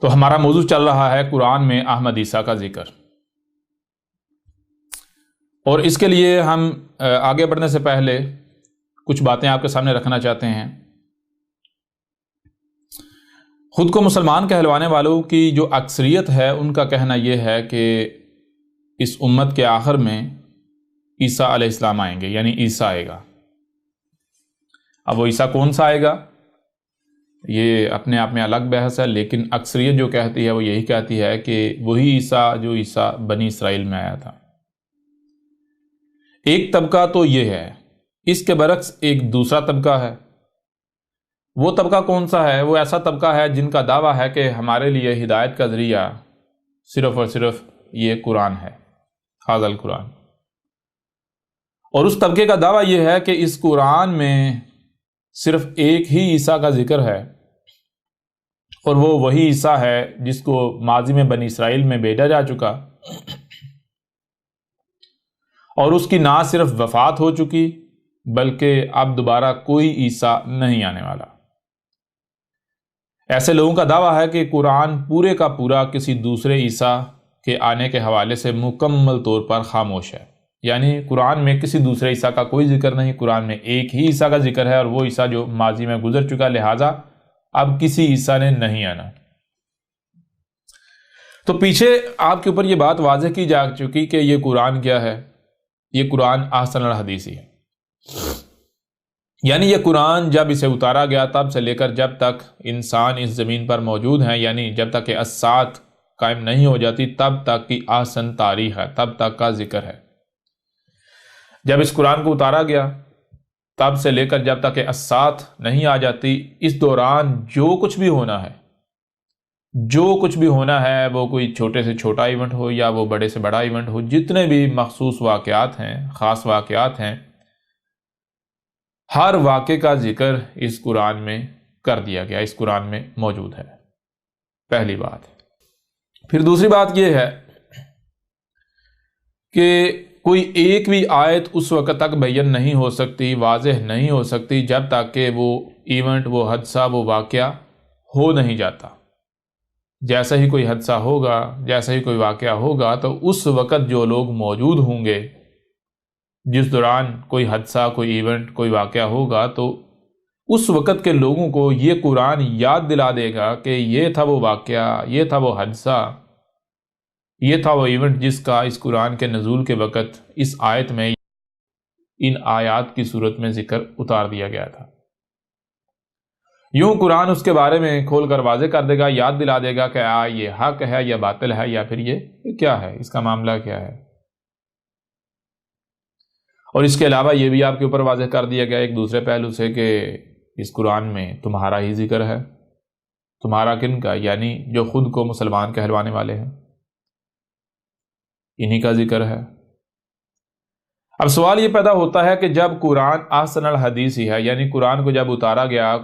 تو ہمارا موضوع چل رہا ہے قرآن میں احمد عیسیٰ کا ذکر، اور اس کے لیے ہم آگے بڑھنے سے پہلے کچھ باتیں آپ کے سامنے رکھنا چاہتے ہیں۔ خود کو مسلمان کہلوانے والوں کی جو اکثریت ہے ان کا کہنا یہ ہے کہ اس امت کے آخر میں عیسیٰ علیہ السلام آئیں گے، یعنی عیسیٰ آئے گا۔ اب وہ عیسیٰ کون سا آئے گا یہ اپنے آپ میں الگ بحث ہے، لیکن اکثریت جو کہتی ہے وہ یہی کہتی ہے کہ وہی عیسیٰ جو عیسیٰ بنی اسرائیل میں آیا تھا۔ ایک طبقہ تو یہ ہے، اس کے برعکس ایک دوسرا طبقہ ہے۔ وہ طبقہ کون سا ہے؟ وہ ایسا طبقہ ہے جن کا دعویٰ ہے کہ ہمارے لیے ہدایت کا ذریعہ صرف اور صرف یہ قرآن ہے، ھذا القرآن۔ اور اس طبقے کا دعویٰ یہ ہے کہ اس قرآن میں صرف ایک ہی عیسیٰ کا ذکر ہے، اور وہ وہی عیسیٰ ہے جس کو ماضی میں بنی اسرائیل میں بھیجا جا چکا، اور اس کی نہ صرف وفات ہو چکی بلکہ اب دوبارہ کوئی عیسیٰ نہیں آنے والا۔ ایسے لوگوں کا دعویٰ ہے کہ قرآن پورے کا پورا کسی دوسرے عیسیٰ کے آنے کے حوالے سے مکمل طور پر خاموش ہے، یعنی قرآن میں کسی دوسرے عیسیٰ کا کوئی ذکر نہیں، قرآن میں ایک ہی عیسیٰ کا ذکر ہے، اور وہ عیسیٰ جو ماضی میں گزر چکا، لہٰذا اب کسی عیسیٰ نے نہیں آنا۔ تو پیچھے آپ کے اوپر یہ بات واضح کی جا چکی کہ یہ قرآن کیا ہے؟ یہ قرآن احسن الحدیث ہے، یعنی یہ قرآن جب اسے اتارا گیا تب سے لے کر جب تک انسان اس زمین پر موجود ہیں، یعنی جب تک کہ الساعت قائم نہیں ہو جاتی تب تک کی احسن تاریخ ہے، تب تک کا ذکر ہے۔ جب اس قرآن کو اتارا گیا تب سے لے کر جب تک کہ الساعت نہیں آ جاتی، اس دوران جو کچھ بھی ہونا ہے، جو کچھ بھی ہونا ہے، وہ کوئی چھوٹے سے چھوٹا ایونٹ ہو یا وہ بڑے سے بڑا ایونٹ ہو، جتنے بھی مخصوص واقعات ہیں، خاص واقعات ہیں، ہر واقعے کا ذکر اس قرآن میں کر دیا گیا، اس قرآن میں موجود ہے، پہلی بات۔ پھر دوسری بات یہ ہے کہ کوئی ایک بھی آیت اس وقت تک بیان نہیں ہو سکتی، واضح نہیں ہو سکتی جب تک کہ وہ ایونٹ، وہ حادثہ، وہ واقعہ ہو نہیں جاتا۔ جیسا ہی کوئی حادثہ ہوگا، جیسا ہی کوئی واقعہ ہوگا، تو اس وقت جو لوگ موجود ہوں گے، جس دوران کوئی حادثہ، کوئی ایونٹ، کوئی واقعہ ہوگا، تو اس وقت کے لوگوں کو یہ قرآن یاد دلا دے گا کہ یہ تھا وہ واقعہ، یہ تھا وہ حادثہ، یہ تھا وہ ایونٹ جس کا اس قرآن کے نزول کے وقت اس آیت میں، ان آیات کی صورت میں ذکر اتار دیا گیا تھا۔ یوں قرآن اس کے بارے میں کھول کر واضح کر دے گا، یاد دلا دے گا کہ یہ حق ہے یا باطل ہے، یا پھر یہ کیا ہے، اس کا معاملہ کیا ہے۔ اور اس کے علاوہ یہ بھی آپ کے اوپر واضح کر دیا گیا ایک دوسرے پہلو سے کہ اس قرآن میں تمہارا ہی ذکر ہے۔ تمہارا کن کا؟ یعنی جو خود کو مسلمان کہلوانے والے ہیں، انہی کا ذکر ہے۔ اب سوال یہ پیدا ہوتا ہے کہ جب قرآن احسن الحدیث ہی ہے، یعنی قرآن کو جب اتارا گیا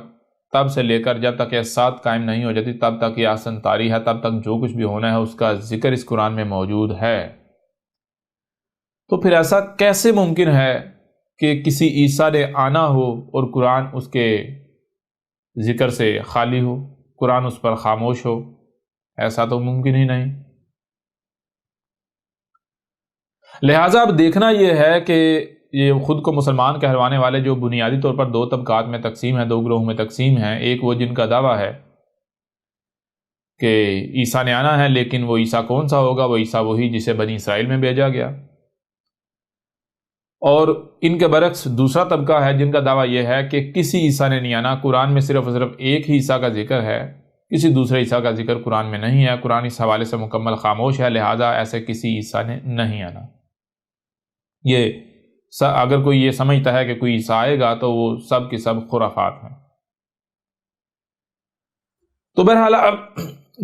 تب سے لے کر جب تک یہ سات قائم نہیں ہو جاتی، تب تک یہ احسن تاریخ ہے، تب تک جو کچھ بھی ہونا ہے اس کا ذکر اس قرآن میں موجود ہے، تو پھر ایسا کیسے ممکن ہے کہ کسی عیسیٰ نے آنا ہو اور قرآن اس کے ذکر سے خالی ہو، قرآن اس پر خاموش ہو؟ ایسا تو ممکن ہی نہیں۔ لہٰذا اب دیکھنا یہ ہے کہ یہ خود کو مسلمان کہلوانے والے جو بنیادی طور پر دو طبقات میں تقسیم ہیں، دو گروہوں میں تقسیم ہیں۔ ایک وہ جن کا دعویٰ ہے کہ عیسیٰ نے آنا ہے، لیکن وہ عیسیٰ کون سا ہوگا؟ وہ عیسیٰ وہی جسے بنی اسرائیل میں بھیجا گیا۔ اور ان کے برعکس دوسرا طبقہ ہے جن کا دعویٰ یہ ہے کہ کسی عیسیٰ نے نہیں آنا، قرآن میں صرف اور صرف ایک ہی عیسیٰ کا ذکر ہے، کسی دوسرے عیسیٰ کا ذکر قرآن میں نہیں ہے، قرآن اس حوالے سے مکمل خاموش ہے، لہٰذا ایسے کسی عیسیٰ نے نہیں آنا۔ یہ اگر کوئی یہ سمجھتا ہے کہ کوئی عیسیٰ آئے گا تو وہ سب کی سب خرافات ہیں۔ تو بہرحال اب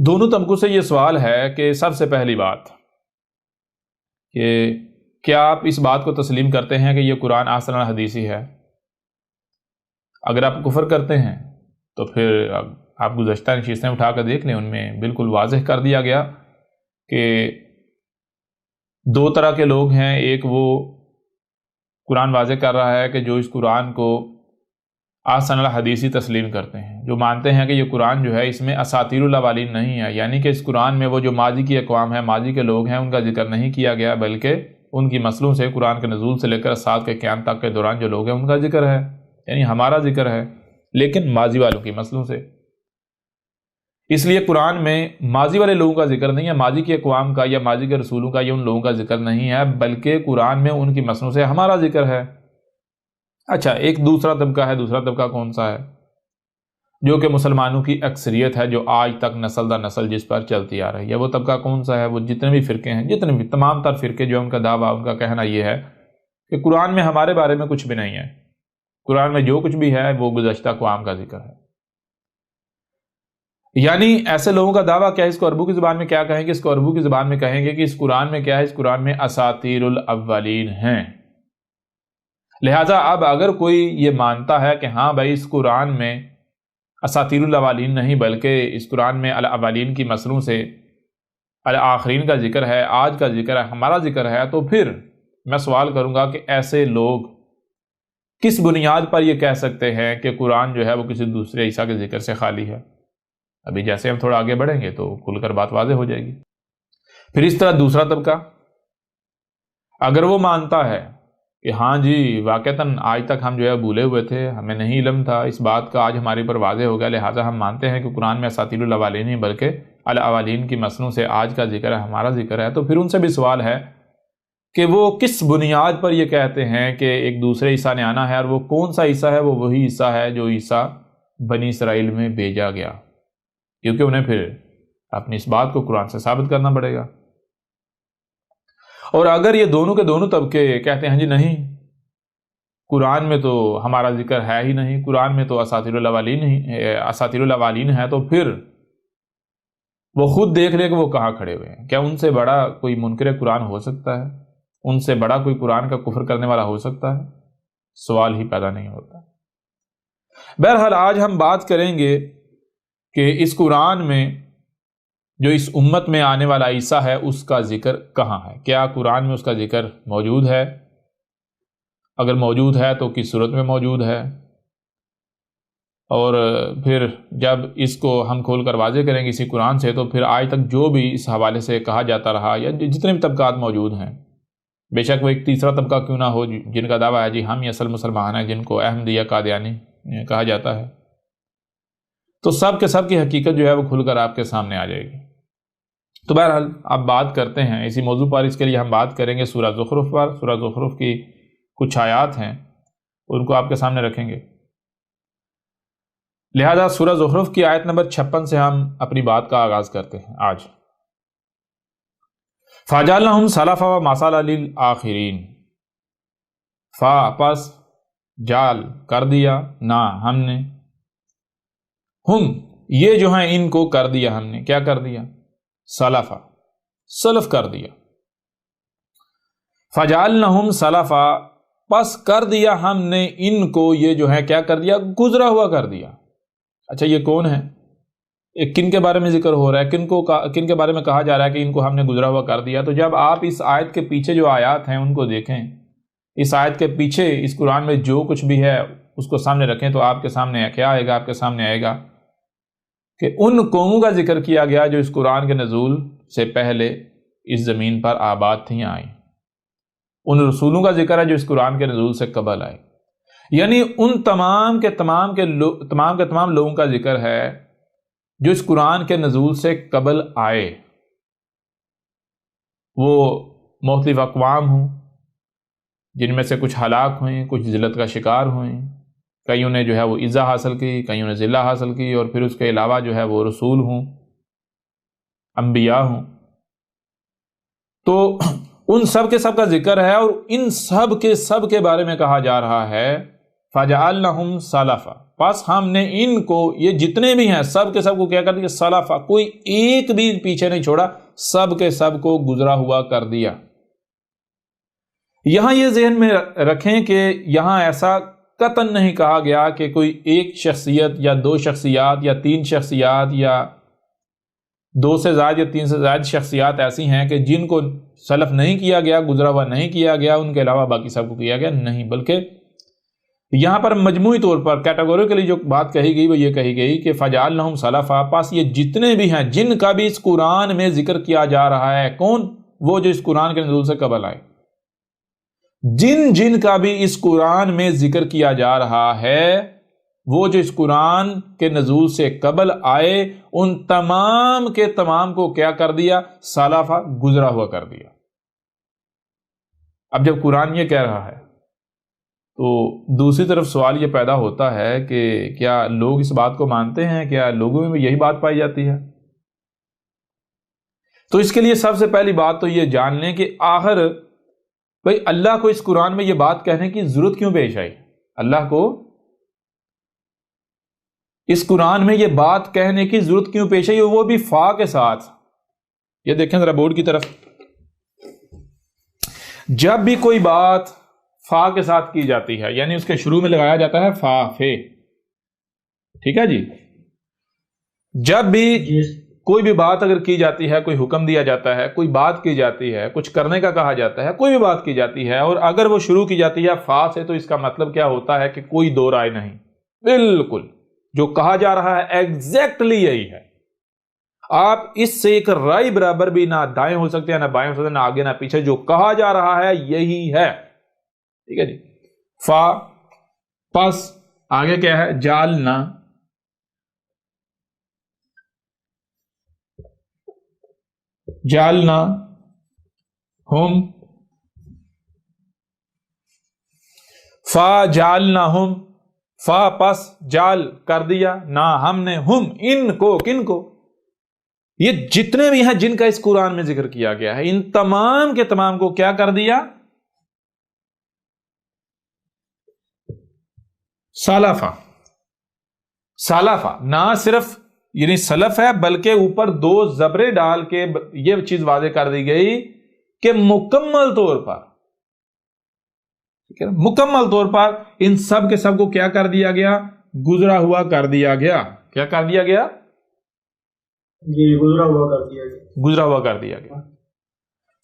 دونوں طبقوں سے یہ سوال ہے کہ سب سے پہلی بات کہ کیا آپ اس بات کو تسلیم کرتے ہیں کہ یہ قرآن احسن الحدیث ہی ہے؟ اگر آپ کفر کرتے ہیں تو پھر آپ گزشتہ نشستیں اٹھا کر دیکھ لیں، ان میں بالکل واضح کر دیا گیا کہ دو طرح کے لوگ ہیں۔ ایک وہ قرآن واضح کر رہا ہے کہ جو اس قرآن کو احسن الحدیثی تسلیم کرتے ہیں، جو مانتے ہیں کہ یہ قرآن جو ہے اس میں اساطیر الاولین نہیں ہے، یعنی کہ اس قرآن میں وہ جو ماضی کی اقوام ہیں، ماضی کے لوگ ہیں، ان کا ذکر نہیں کیا گیا، بلکہ ان کی نسلوں سے قرآن کے نزول سے لے کر ساتھ کے قیام تک کے دوران جو لوگ ہیں ان کا ذکر ہے، یعنی ہمارا ذکر ہے لیکن ماضی والوں کی نسلوں سے۔ اس لیے قرآن میں ماضی والے لوگوں کا ذکر نہیں ہے، ماضی کی اقوام کا یا ماضی کے رسولوں کا یا ان لوگوں کا ذکر نہیں ہے، بلکہ قرآن میں ان کی نسلوں سے ہمارا ذکر ہے۔ اچھا، ایک دوسرا طبقہ ہے، دوسرا طبقہ کون سا ہے؟ جو کہ مسلمانوں کی اکثریت ہے، جو آج تک نسل در نسل جس پر چلتی آ رہی ہے۔ وہ طبقہ کون سا ہے؟ وہ جتنے بھی فرقے ہیں، جتنے بھی تمام تر فرقے جو ان کا دعویٰ، ان کا کہنا یہ ہے کہ قرآن میں ہمارے بارے میں کچھ بھی نہیں ہے، قرآن میں جو کچھ بھی ہے وہ گزشتہ اقوام کا ذکر ہے۔ یعنی ایسے لوگوں کا دعویٰ کیا ہے؟ اس کو عربوں کی زبان میں کیا کہیں گے؟ اس کو عربوں کی زبان میں کہیں گے کہ اس قرآن میں کیا ہے؟ اس قرآن میں اساطیر الاولین ہیں۔ لہٰذا اب اگر کوئی یہ مانتا ہے کہ ہاں بھائی اس قرآن میں اساطیر الاولین نہیں بلکہ اس قرآن میں الاولین کی نسلوں سے الآخرین کا ذکر ہے، آج کا ذکر ہے، ہمارا ذکر ہے، تو پھر میں سوال کروں گا کہ ایسے لوگ کس بنیاد پر یہ کہہ سکتے ہیں کہ قرآن جو ہے وہ کسی دوسرے عیسیٰ کے ذکر سے خالی ہے؟ ابھی جیسے ہم تھوڑا آگے بڑھیں گے تو کھل کر بات واضح ہو جائے گی۔ پھر اس طرح دوسرا طبقہ اگر وہ مانتا ہے کہ ہاں جی واقعتاً آج تک ہم جو ہے بھولے ہوئے تھے، ہمیں نہیں علم تھا اس بات کا، آج ہمارے پر واضح ہو گیا، لہٰذا ہم مانتے ہیں کہ قرآن میں اساطیر الاولین نہیں بلکہ الاولین کی نسلوں سے آج کا ذکر ہے، ہمارا ذکر ہے، تو پھر ان سے بھی سوال ہے کہ وہ کس بنیاد پر یہ کہتے ہیں کہ ایک دوسرے عیسیٰ نے آنا ہے، اور وہ کون سا عیسیٰ ہے؟ وہ وہی عیسیٰ ہے جو عیسیٰ بنی اسرائیل میں بھیجا گیا، کیونکہ انہیں پھر اپنی اس بات کو قرآن سے ثابت کرنا پڑے گا۔ اور اگر یہ دونوں کے دونوں طبقے کہتے ہیں جی نہیں قرآن میں تو ہمارا ذکر ہے ہی نہیں، قرآن میں تو اساطیر الاولین ہے، تو پھر وہ خود دیکھ لے کہ وہ کہاں کھڑے ہوئے ہیں۔ کیا ان سے بڑا کوئی منکر قرآن ہو سکتا ہے؟ ان سے بڑا کوئی قرآن کا کفر کرنے والا ہو سکتا ہے؟ سوال ہی پیدا نہیں ہوتا۔ بہرحال آج ہم بات کریں گے کہ اس قرآن میں جو اس امت میں آنے والا عیسیٰ ہے اس کا ذکر کہاں ہے؟ کیا قرآن میں اس کا ذکر موجود ہے؟ اگر موجود ہے تو کس صورت میں موجود ہے؟ اور پھر جب اس کو ہم کھول کر واضح کریں گے اسی قرآن سے، تو پھر آج تک جو بھی اس حوالے سے کہا جاتا رہا یا جتنے بھی طبقات موجود ہیں، بے شک وہ ایک تیسرا طبقہ کیوں نہ ہو جن کا دعویٰ ہے جی ہم ہی اصل مسلمان ہیں، جن کو احمدیہ قادیانی کہا جاتا ہے، تو سب کے سب کی حقیقت جو ہے وہ کھل کر آپ کے سامنے آ جائے گی۔ تو بہرحال اب بات کرتے ہیں اسی موضوع پر۔ اس کے لیے ہم بات کریں گے سورہ زخرف پر۔ سورہ زخرف کی کچھ آیات ہیں، ان کو آپ کے سامنے رکھیں گے، لہذا سورہ زخرف کی آیت نمبر 56 سے ہم اپنی بات کا آغاز کرتے ہیں آج۔ فَجَعَلْنَاهُمْ سَلَفًا وَمَثَلًا لِلْآخِرِينَ، فا پس جال کر دیا، نہ ہم نے، ہم یہ جو ہیں ان کو کر دیا، ہم نے کیا کر دیا؟ سلفا، سلف کر دیا۔ فَجَعَلْنَاهُمْ سَلَفًا، پس کر دیا ہم نے ان کو، یہ جو ہے کیا کر دیا؟ گزرا ہوا کر دیا۔ اچھا یہ کون ہے؟ کن کے بارے میں ذکر ہو رہا ہے؟ کن کے بارے میں کہا جا رہا ہے کہ ان کو ہم نے گزرا ہوا کر دیا؟ تو جب آپ اس آیت کے پیچھے جو آیات ہیں ان کو دیکھیں، اس آیت کے پیچھے اس قرآن میں جو کچھ بھی ہے اس کو سامنے رکھیں، تو آپ کے سامنے کیا آئے گا؟ آپ کے سامنے آئے گا کہ ان قوموں کا ذکر کیا گیا جو اس قرآن کے نزول سے پہلے اس زمین پر آباد تھیں، آئیں۔ ان رسولوں کا ذکر ہے جو اس قرآن کے نزول سے قبل آئے، یعنی ان تمام کے تمام لوگوں کا ذکر ہے جو اس قرآن کے نزول سے قبل آئے، وہ مختلف اقوام ہوں جن میں سے کچھ ہلاک ہوئیں، کچھ ذلت کا شکار ہوئیں، کئیوں نے جو ہے وہ عزت حاصل کی، کئیوں نے ذلت حاصل کی، اور پھر اس کے علاوہ جو ہے وہ رسول ہوں، انبیاء ہوں، تو ان سب کے سب کا ذکر ہے، اور ان سب کے بارے میں کہا جا رہا ہے فَجَعَلْنَاهُمْ سَلَفًا، پس ہم نے ان کو، یہ جتنے بھی ہیں سب کے سب کو کیا کر دیا؟ سلفا، کوئی ایک بھی پیچھے نہیں چھوڑا، سب کے سب کو گزرا ہوا کر دیا۔ یہاں یہ ذہن میں رکھیں کہ یہاں ایسا قطعاً نہیں کہا گیا کہ کوئی ایک شخصیت یا دو شخصیات یا تین شخصیات یا دو سے زائد یا تین سے زائد شخصیات ایسی ہیں کہ جن کو سلف نہیں کیا گیا، گزرا ہوا نہیں کیا گیا، ان کے علاوہ باقی سب کو کیا گیا، نہیں، بلکہ یہاں پر مجموعی طور پر کیٹیگوریکلی جو بات کہی گئی وہ یہ کہی گئی کہ فجعلناہم سلفا، پس یہ جتنے بھی ہیں جن کا بھی اس قرآن میں ذکر کیا جا رہا ہے، کون؟ وہ جو اس قرآن کے نزول سے قبل آئے، جن کا بھی اس قرآن میں ذکر کیا جا رہا ہے، وہ جو اس قرآن کے نزول سے قبل آئے، ان تمام کے تمام کو کیا کر دیا؟ سلفا، گزرا ہوا کر دیا۔ اب جب قرآن یہ کہہ رہا ہے تو دوسری طرف سوال یہ پیدا ہوتا ہے کہ کیا لوگ اس بات کو مانتے ہیں؟ کیا لوگوں میں بھی یہی بات پائی جاتی ہے؟ تو اس کے لیے سب سے پہلی بات تو یہ جان لیں کہ آخر بھئی اللہ کو اس قرآن میں یہ بات کہنے کی ضرورت کیوں پیش آئی؟ اللہ کو اس قرآن میں یہ بات کہنے کی ضرورت کیوں پیش آئی، وہ بھی فا کے ساتھ؟ یہ دیکھیں ذرا بورڈ کی طرف، جب بھی کوئی بات فا کے ساتھ کی جاتی ہے، یعنی اس کے شروع میں لگایا جاتا ہے فا، فے، ٹھیک ہے جی، جب بھی کوئی بھی بات اگر کی جاتی ہے، کوئی حکم دیا جاتا ہے، کوئی بات کی جاتی ہے، کچھ کرنے کا کہا جاتا ہے، کوئی بھی بات کی جاتی ہے، اور اگر وہ شروع کی جاتی ہے فا سے، تو اس کا مطلب کیا ہوتا ہے کہ کوئی دو رائے نہیں، بالکل جو کہا جا رہا ہے ایگزیکٹلی یہی ہے۔ آپ اس سے ایک رائے برابر بھی نہ دائیں ہو سکتے ہیں، نہ بائیں ہو سکتے ہیں، نہ آگے نہ پیچھے، جو کہا جا رہا ہے یہی ہے، ٹھیک ہے جی۔ فا، پس، آگے کیا ہے؟ جعلنا، جعلنا ہم، فا جعلناہم، فا پس جعل کر دیا، نہ ہم نے، ہم ان کو، کن کو؟ یہ جتنے بھی ہیں جن کا اس قرآن میں ذکر کیا گیا ہے، ان تمام کے تمام کو کیا کر دیا؟ سلفا، سلفا، نہ صرف یعنی سلف ہے بلکہ اوپر دو زبریں ڈال کے یہ چیز واضح کر دی گئی کہ مکمل طور پر، مکمل طور پر ان سب کے سب کو کیا کر دیا گیا؟ گزرا ہوا کر دیا گیا۔ کیا کر دیا گیا؟ جی، گزرا ہوا کر دیا گیا، گزرا ہوا کر دیا گیا۔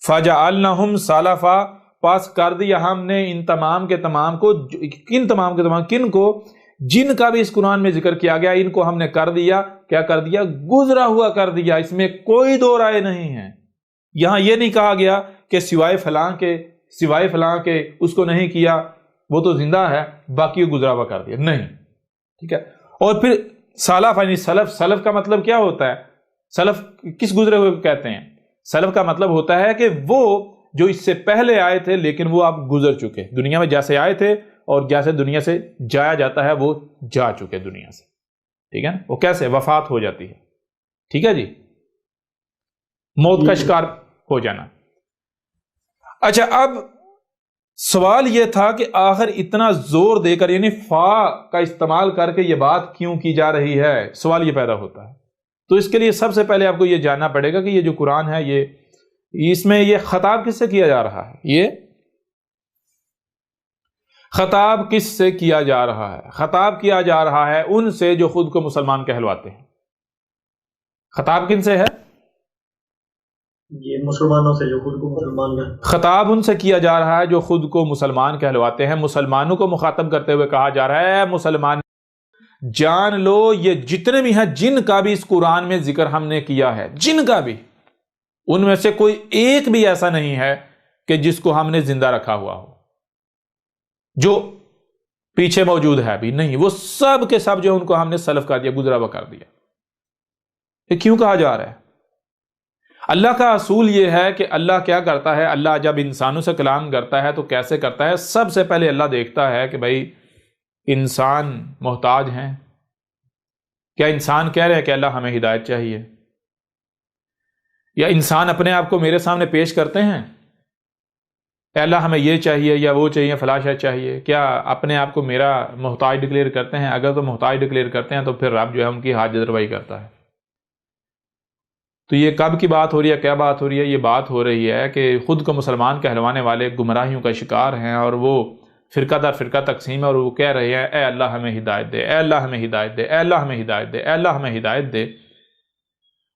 فجعلناہم سلفا، پاس کر دیا ہم نے ان تمام کے تمام کو، کن تمام کے تمام؟ کن کو؟ جن کا بھی اس قرآن میں ذکر کیا گیا، ان کو ہم نے کر دیا، کیا کر دیا؟ گزرا ہوا کر دیا۔ اس میں کوئی دو رائے نہیں ہے۔ یہاں یہ نہیں کہا گیا کہ سوائے فلاں کے، سوائے فلاں کے اس کو نہیں کیا، وہ تو زندہ ہے، باقی گزرا ہوا کر دیا، نہیں، ٹھیک ہے۔ اور پھر سلف، یعنی سلف، سلف کا مطلب کیا ہوتا ہے؟ سلف کس گزرے ہوئے کو کہتے ہیں؟ سلف کا مطلب ہوتا ہے کہ وہ جو اس سے پہلے آئے تھے لیکن وہ اب گزر چکے، دنیا میں جیسے آئے تھے اور جیسے دنیا سے جایا جاتا ہے وہ جا چکے دنیا سے، ٹھیک ہے نا؟ وہ کیسے؟ وفات ہو جاتی ہے، ٹھیک ہے جی، موت کا شکار ہو جانا۔ اچھا، اب سوال یہ تھا کہ آخر اتنا زور دے کر، یعنی فا کا استعمال کر کے یہ بات کیوں کی جا رہی ہے؟ سوال یہ پیدا ہوتا ہے۔ تو اس کے لیے سب سے پہلے آپ کو یہ جاننا پڑے گا کہ یہ جو قرآن ہے، اس میں یہ خطاب کس سے کیا جا رہا ہے؟ یہ خطاب کس سے کیا جا رہا ہے؟ خطاب کیا جا رہا ہے ان سے جو خود کو مسلمان کہلواتے ہیں۔ خطاب کن سے ہے؟ یہ مسلمانوں سے جو خود کو مسلمان ہیں۔ خطاب ان سے کیا جا رہا ہے جو خود کو مسلمان کہلواتے ہیں۔ مسلمانوں کو مخاطب کرتے ہوئے کہا جا رہا ہے، مسلمان جان لو یہ جتنے بھی ہیں جن کا بھی اس قرآن میں ذکر ہم نے کیا ہے، جن کا بھی، ان میں سے کوئی ایک بھی ایسا نہیں ہے کہ جس کو ہم نے زندہ رکھا ہوا ہو، جو پیچھے موجود ہے بھی نہیں، وہ سب کے سب جو ان کو ہم نے سلف کر دیا، گزرا ہوا کر دیا۔ یہ کیوں کہا جا رہا ہے؟ اللہ کا اصول یہ ہے کہ اللہ کیا کرتا ہے، اللہ جب انسانوں سے کلام کرتا ہے تو کیسے کرتا ہے؟ سب سے پہلے اللہ دیکھتا ہے کہ بھائی انسان محتاج ہیں، کیا انسان کہہ رہے ہیں کہ اللہ ہمیں ہدایت چاہیے؟ یا انسان اپنے آپ کو میرے سامنے پیش کرتے ہیں کہ اللہ ہمیں یہ چاہیے یا وہ چاہیے، فلاں شے چاہیے؟ کیا اپنے آپ کو میرا محتاج ڈکلیئر کرتے ہیں؟ اگر تو محتاج ڈکلیئر کرتے ہیں تو پھر رب جو ہے ان کی حاجت روائی کرتا ہے۔ تو یہ کب کی بات ہو رہی ہے؟ کیا بات ہو رہی ہے؟ یہ بات ہو رہی ہے کہ خود کو مسلمان کہلوانے والے گمراہیوں کا شکار ہیں، اور وہ فرقہ در فرقہ تقسیم ہے، اور وہ کہہ رہے ہیں اے اللہ ہمیں ہدایت دے، اے اللہ ہمیں ہدایت دے، اے اللہ ہمیں ہدایت دے، اے اللہ ہمیں ہدایت دے۔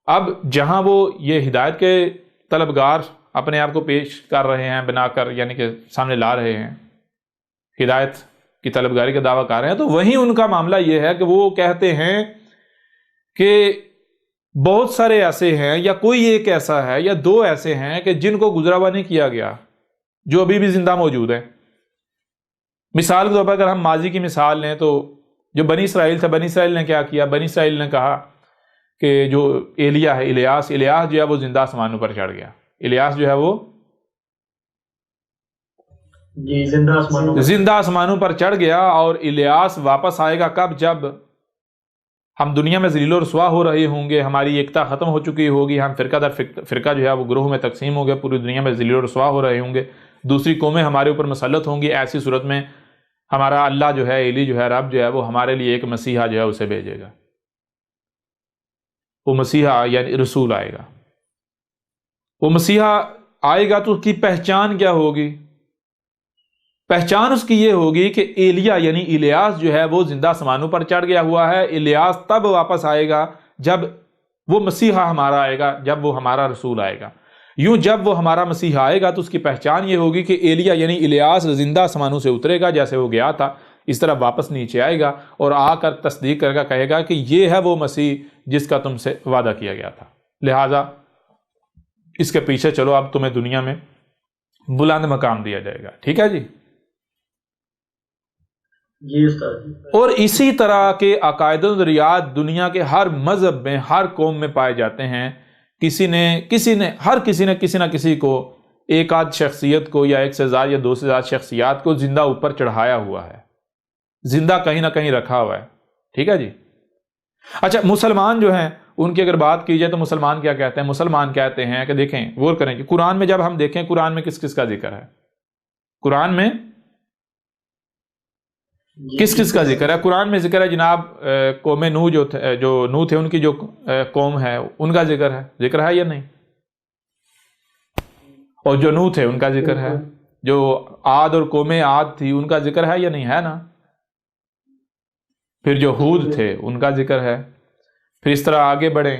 اب جہاں وہ یہ ہدایت کے طلبگار اپنے آپ کو پیش کر رہے ہیں، بنا کر، یعنی کہ سامنے لا رہے ہیں، ہدایت کی طلبگاری کا دعویٰ کر رہے ہیں، تو وہیں ان کا معاملہ یہ ہے کہ وہ کہتے ہیں کہ بہت سارے ایسے ہیں، یا کوئی ایک ایسا ہے یا دو ایسے ہیں کہ جن کو گزرا ہوا نہیں کیا گیا، جو ابھی بھی زندہ موجود ہیں۔ مثال کے طور پر اگر ہم ماضی کی مثال لیں تو جو بنی اسرائیل تھا، بنی اسرائیل نے کیا کیا؟ بنی اسرائیل نے کہا کہ جو ایلیا ہے، الیاس جو ہے وہ زندہ آسمانوں پر چڑھ گیا۔ الیاس جو ہے وہ جی زندہ آسمانوں پر چڑھ گیا، اور الیاس واپس آئے گا کب؟ جب ہم دنیا میں ذلیل و رسوا ہو رہے ہوں گے، ہماری ایکتا ختم ہو چکی ہوگی، ہم فرقہ در فرقہ جو ہے وہ گروہ میں تقسیم ہو گئے، پوری دنیا میں ذلیل و رسوا ہو رہے ہوں گے، دوسری قومیں ہمارے اوپر مسلط ہوں گی۔ ایسی صورت میں ہمارا اللہ جو ہے، ایلی جو ہے، رب جو ہے، وہ ہمارے لیے ایک مسیحا جو ہے اسے بھیجے گا۔ وہ مسیحا یعنی رسول آئے گا۔ وہ مسیحا آئے گا تو اس کی پہچان کیا ہوگی؟ پہچان اس کی یہ ہوگی کہ ایلیا یعنی الیاس جو ہے وہ زندہ آسمانوں پر چڑھ گیا ہوا ہے۔ الیاس تب واپس آئے گا جب وہ مسیحا ہمارا آئے گا، جب وہ ہمارا رسول آئے گا۔ یوں جب وہ ہمارا مسیحا آئے گا تو اس کی پہچان یہ ہوگی کہ ایلیا یعنی الیاس زندہ آسمانوں سے اترے گا، جیسے وہ گیا تھا اس طرح واپس نیچے آئے گا، اور آ کر تصدیق کرے گا، کہے گا کہ یہ ہے وہ مسیح جس کا تم سے وعدہ کیا گیا تھا، لہٰذا اس کے پیچھے چلو، اب تمہیں دنیا میں بلند مقام دیا جائے گا۔ ٹھیک ہے جی؟ جی استاد۔ اور اسی طرح کے عقائد و نظریات دنیا کے ہر مذہب میں، ہر قوم میں پائے جاتے ہیں۔ ہر کسی نے کسی نہ کسی کو، ایک آدھ شخصیت کو، یا ایک سے زیادہ یا دو سے زیادہ شخصیات کو زندہ اوپر چڑھایا ہوا ہے، زندہ کہیں نہ کہیں رکھا ہوا ہے۔ ٹھیک ہے جی؟ اچھا، مسلمان جو ہیں ان کی اگر بات کی جائے تو مسلمان کیا کہتے ہیں؟ مسلمان کہتے ہیں کہ دیکھیں، غور کریں کہ قرآن میں جب ہم دیکھیں، قرآن میں کس کس کا ذکر ہے؟ قرآن میں کس کس کا ذکر ہے؟ قرآن میں ذکر ہے جناب قوم نوح جو نوح تھے، ان کی جو قوم ہے ان کا ذکر ہے یا نہیں؟ اور جو نوح تھے ان کا ذکر ہے، جو عاد اور قوم عاد تھی ان کا ذکر ہے یا نہیں؟ ہے نا؟ پھر جو ہود تھے ان کا ذکر ہے، پھر اس طرح آگے بڑھیں،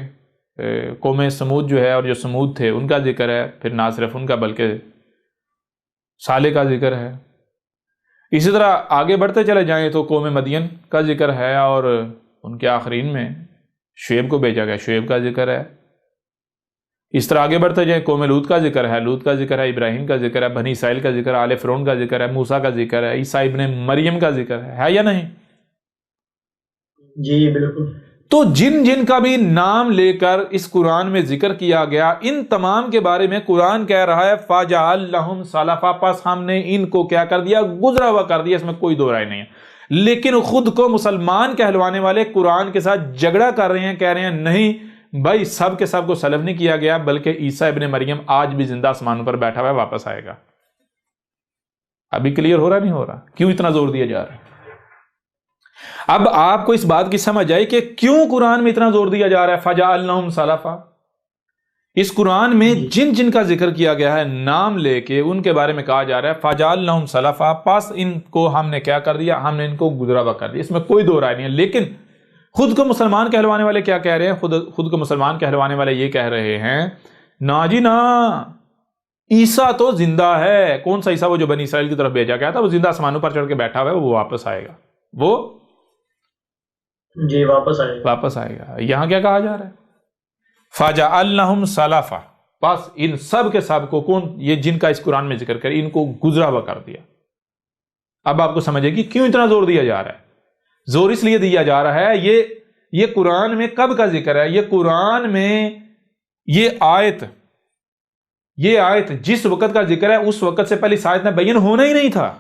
قوم سمود جو ہے اور جو سمود تھے ان کا ذکر ہے، پھر نہ صرف ان کا بلکہ صالح کا ذکر ہے۔ اسی طرح آگے بڑھتے چلے جائیں تو قوم مدین کا ذکر ہے، اور ان کے آخرین میں شعیب کو بھیجا گیا، شعیب کا ذکر ہے۔ اس طرح آگے بڑھتے جائیں، قوم لوط کا ذکر ہے، لوط کا ذکر ہے، ابراہیم کا ذکر ہے، بنی اسرائیل کا ذکر ہے، آل فرعون کا ذکر ہے، موسیٰ کا ذکر ہے، عیسیٰ ابن مریم کا ذکر ہے یا نہیں؟ جی بالکل۔ تو جن جن کا بھی نام لے کر اس قرآن میں ذکر کیا گیا، ان تمام کے بارے میں قرآن کہہ رہا ہے فَجَعَلْ لَهُمْ سَلَفًا، پس ہم نے ان کو کیا کر دیا؟ گزرا ہوا کر دیا، اس میں کوئی دو رائے نہیں ہے۔ لیکن خود کو مسلمان کہلوانے والے قرآن کے ساتھ جھگڑا کر رہے ہیں، کہہ رہے ہیں نہیں بھائی، سب کے سب کو سلف نہیں کیا گیا، بلکہ عیسیٰ ابن مریم آج بھی زندہ آسمانوں پر بیٹھا ہوا ہے، واپس آئے گا۔ ابھی کلیئر ہو رہا نہیں ہو رہا؟ کیوں اتنا زور دیا جا رہا ہے؟ اب آپ کو اس بات کی سمجھ آئی کہ کیوں قرآن میں اتنا زور دیا جا رہا ہے فَجَعَلْنَهُمْ سَلَفًا۔ اس قرآن میں جن جن کا ذکر کیا گیا ہے، نام لے کے ان کے بارے میں کہا جا رہا ہے فَجَعَلْنَهُمْ سَلَفًا، پس ان کو ہم نے کیا کر دیا؟ ہم نے ان کو گزرا ہوا کر دیا، اس میں کوئی دو رائے نہیں ہے۔ لیکن خود کو مسلمان کہلوانے والے کیا کہہ رہے ہیں؟ خود کو مسلمان کہلوانے والے یہ کہہ رہے ہیں نا جی نا، عیسیٰ تو زندہ ہے۔ کون سا عیسیٰ؟ وہ جو بنی اسرائیل کی طرف بھیجا گیا تھا، وہ زندہ آسمانوں پر چڑھ کے بیٹھا ہوا ہے، وہ واپس آئے گا، وہ جی واپس آئے گا۔ یہاں کیا کہا جا رہا ہے؟ فَجَعَلْنَهُمْ سَلَفًا، پس ان سب کے سب کو، کون یہ جن کا اس قرآن میں ذکر کرے، ان کو گزرا ہوا کر دیا۔ اب آپ کو سمجھے گی کیوں اتنا زور دیا جا رہا ہے؟ زور اس لیے دیا جا رہا ہے، یہ قرآن میں کب کا ذکر ہے؟ یہ قرآن میں یہ آیت جس وقت کا ذکر ہے، اس وقت سے پہلے اس آیت میں بیان ہونا ہی نہیں تھا،